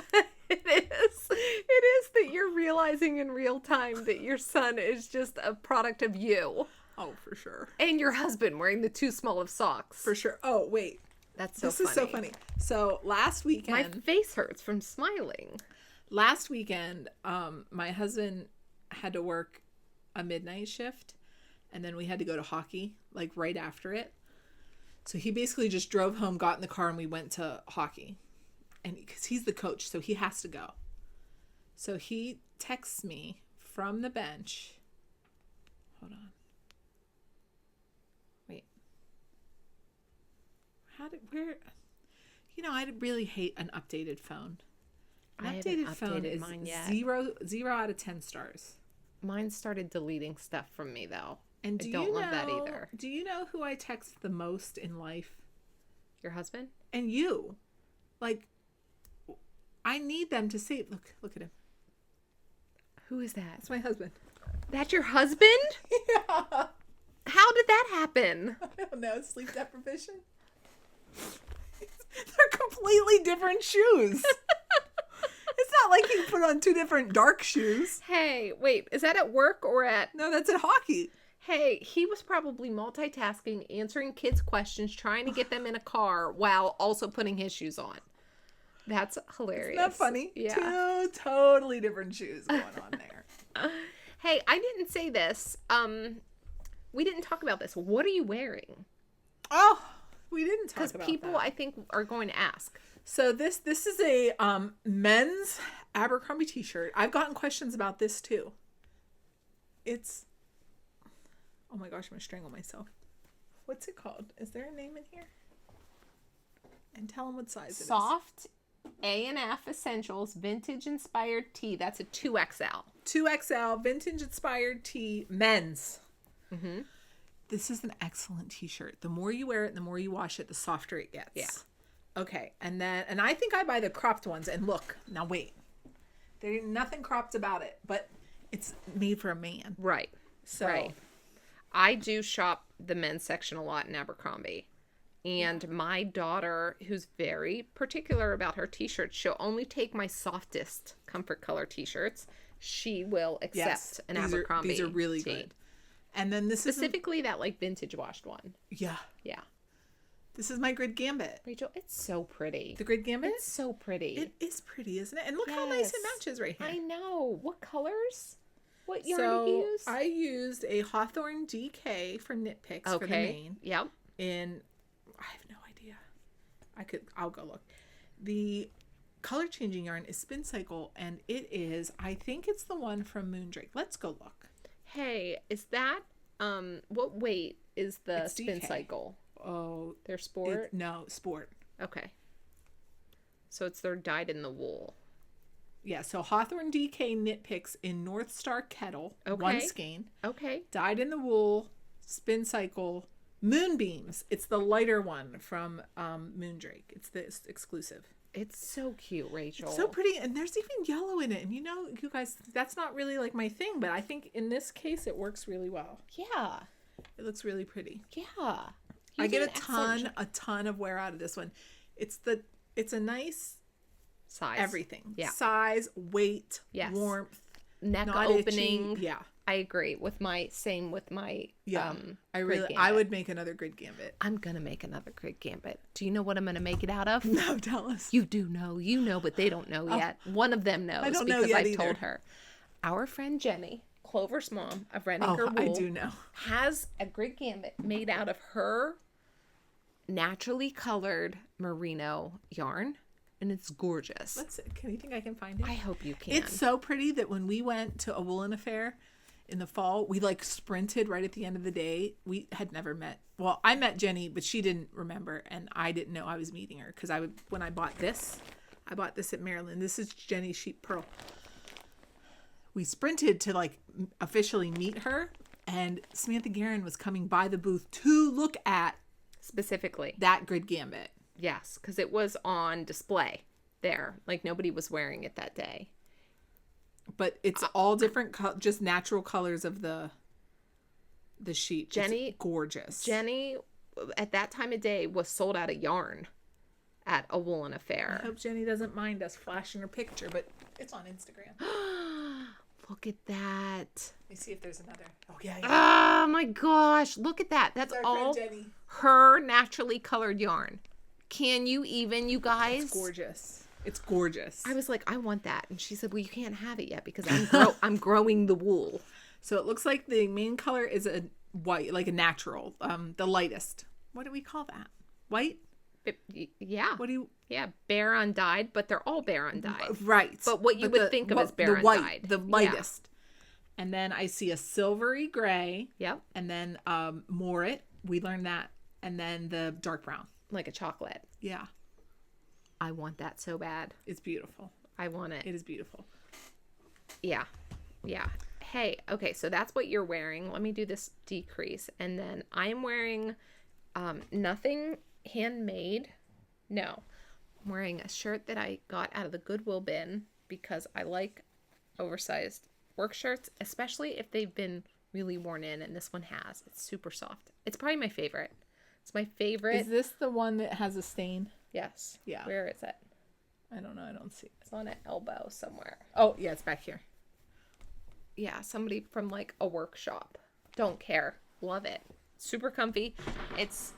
It is. It is that you're realizing in real time that your son is just a product of you.
Oh, for sure.
And your husband wearing the 2 small of socks.
For sure. Oh, wait.
That's so funny.
This is so funny. So last weekend...
My face hurts from smiling.
Last weekend, my husband had to work a midnight shift, and then we had to go to hockey, right after it. So he basically just drove home, got in the car, and we went to hockey. And because he's the coach, so he has to go. So he texts me from the bench. Hold on. Wait. I really hate an updated phone.
I haven't updated mine yet.
0 out of 10 stars.
Mine started deleting stuff from me, though.
And
I don't love that either.
Do you know who I text the most in life?
Your husband?
And you. I need them to see. Look at him.
Who is that?
That's my husband.
That's your husband?
Yeah.
How did that happen?
I don't know. Sleep deprivation. They're completely different shoes. It's not like you put on 2 different dark shoes.
Hey, wait, is that at work or at...
No, that's at hockey.
Hey, he was probably multitasking, answering kids' questions, trying to get them in a car while also putting his shoes on. That's hilarious.
Isn't that funny?
Yeah.
2 totally different shoes going on there.
Hey, I didn't say this. We didn't talk about this. What are you wearing?
Oh, we didn't talk about that.
Because people, I think, are going to ask.
So this is a men's Abercrombie t-shirt. I've gotten questions about this too. It's... Oh my gosh, I'm going to strangle myself. What's it called? Is there a name in here? And tell them what size it is.
Soft A&F Essentials Vintage Inspired Tee. That's a 2XL.
2XL Vintage Inspired Tee men's.
Mm-hmm.
This is an excellent t-shirt. The more you wear it, the more you wash it, the softer it gets.
Yeah.
Okay. And I think I buy the cropped ones. And look, now wait. There's nothing cropped about it, but it's made for a man.
Right.
So...
Right. I do shop the men's section a lot in Abercrombie. And my daughter, who's very particular about her t-shirts, she'll only take my softest comfort color t-shirts. She will accept an Abercrombie.
These are really
tee.
good. And then this is
specifically that like vintage washed one.
Yeah.
Yeah.
This is my Grid Gambit.
Rachel, it's so pretty.
The Grid Gambit?
It's so pretty.
It is pretty, isn't it? And look how nice it matches right here.
I know. What colors? What yarn
So
did you use?
I used a Hawthorne DK for Knit Picks for the main.
Yep.
In, I have no idea. I'll go look. The color changing yarn is Spin Cycle, and it is, I think it's the one from Moondrake. Let's go look.
Hey, is that, what weight is the
It's
Spin
DK.
Cycle?
Oh.
Their sport?
No, sport.
Okay. So it's their dyed in the wool.
Yeah, so Hawthorne DK Knit Picks in North Star Kettle,
Okay.
1 skein.
Okay.
Dyed in the wool, Spin Cycle, Moonbeams. It's the lighter one from Moondrake. It's the exclusive.
It's so cute, Rachel.
It's so pretty, and there's even yellow in it. And you guys, that's not really like my thing, but I think in this case it works really well.
Yeah.
It looks really pretty.
Yeah.
I get a ton of wear out of this one. It's a nice
size.
everything.
Yeah.
Size, weight,
Yes.
warmth,
Neck
not
opening.
itchy. Yeah.
I agree with my
I would make another Grid Gambit.
I'm gonna make another Grid Gambit. Do you know what I'm gonna make it out of?
No, tell us.
You do know, but they don't know yet. One of them knows
I don't know
because
yet
I've
either.
told her. Our friend Jenny, Clover's mom of Renninger
I
Wool,
do know.
has a Grid Gambit made out of her naturally colored merino yarn, and it's gorgeous.
Can you think I can find it?
I hope you can.
It's so pretty that when we went to a woolen affair in the fall, we like sprinted right at the end of the day. We had never met. Well, I met Jenny, but she didn't remember, and I didn't know I was meeting her because when I bought this at Maryland. This is Jenny's Sheep Pearl. We sprinted to like officially meet her, and Samantha Guerin was coming by the booth to look at
specifically
that Grid Gambit.
Yes, because it was on display there. Like nobody was wearing it that day.
But it's all different, just natural colors of the sheet.
Jenny,
it's gorgeous.
Jenny, at that time of day, was sold out of yarn at a woolen affair.
I hope Jenny doesn't mind us flashing her picture, but it's on Instagram.
Look at that.
Let me see if there's another. Oh, yeah.
Oh, my gosh. Look at that. That's all
Jenny.
her naturally colored yarn. Can you even, you guys?
It's gorgeous. It's gorgeous.
I was like, I want that. And she said, well, you can't have it yet because I'm growing the wool.
So it looks like the main color is a white, like a natural, the lightest. What do we call that? White?
Yeah.
What do you?
Yeah, bare undyed, but they're all bare undyed.
Right.
But what you would think of as bare undyed.
The lightest. Yeah. And then I see a silvery gray.
Yep.
And then Morit. We learned that. And then the dark brown.
Like a chocolate.
Yeah.
I want that so bad.
It's beautiful.
I want it.
It is beautiful.
Yeah. Yeah. Hey, okay, so that's what you're wearing. Let me do this decrease. And then I'm wearing nothing handmade. No. I'm wearing a shirt that I got out of the Goodwill bin because I like oversized work shirts, especially if they've been really worn in, and this one has. It's super soft. It's probably my favorite. It's my favorite.
Is this the one that has a stain?
Yes.
Yeah.
Where is it?
I don't know. I don't see it.
It's on an elbow somewhere.
Oh, yeah, it's back here.
Yeah, somebody from like a workshop. Don't care. Love it. Super comfy. It's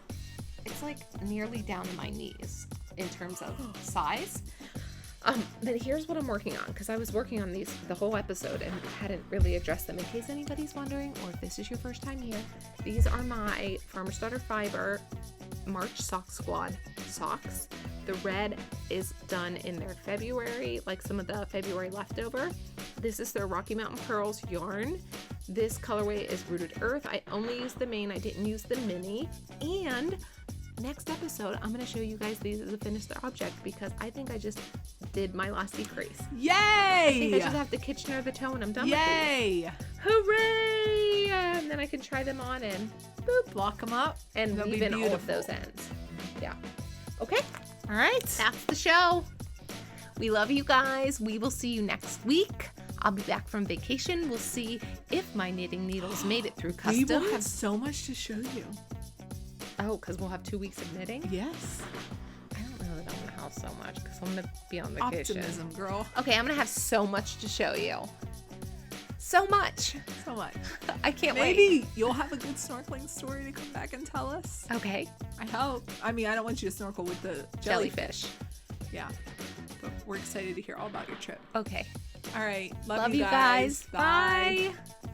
like nearly down to my knees in terms of size. But here's what I'm working on, because I was working on these the whole episode and hadn't really addressed them. In case anybody's wondering, or if this is your first time here, these are my Farmer Starter Fiber March Sock Squad socks. The red is done in their February, like some of the February leftover. This is their Rocky Mountain Pearls yarn. This colorway is Rooted Earth. I only used the main, I didn't use the mini. And next episode, I'm going to show you guys these as a finished object, because I think I just did my last decrease.
Yay!
I think I just have the Kitchener the toe and I'm done with
Yay!
these. Hooray! And then I can try them on and boop,
Lock them up.
and
They'll
weave
be
in all of
beautiful.
those ends. Yeah. Okay.
All right.
That's the show. We love you guys. We will see you next week. I'll be back from vacation. We'll see if my knitting needles made it through
We
customs.
will have so much to show you.
Oh, because we'll have 2 weeks of knitting?
Yes.
I don't know that I'm going to have so much, because I'm going to be on vacation.
Optimism, girl.
Okay, I'm going to have so much to show you. So much.
So much.
I can't wait.
Maybe you'll have a good snorkeling story to come back and tell us.
Okay.
I hope. I mean, I don't want you to snorkel with the
Jellyfish.
Yeah. But we're excited to hear all about your trip.
Okay.
All right.
Love you guys.
Bye.
Bye.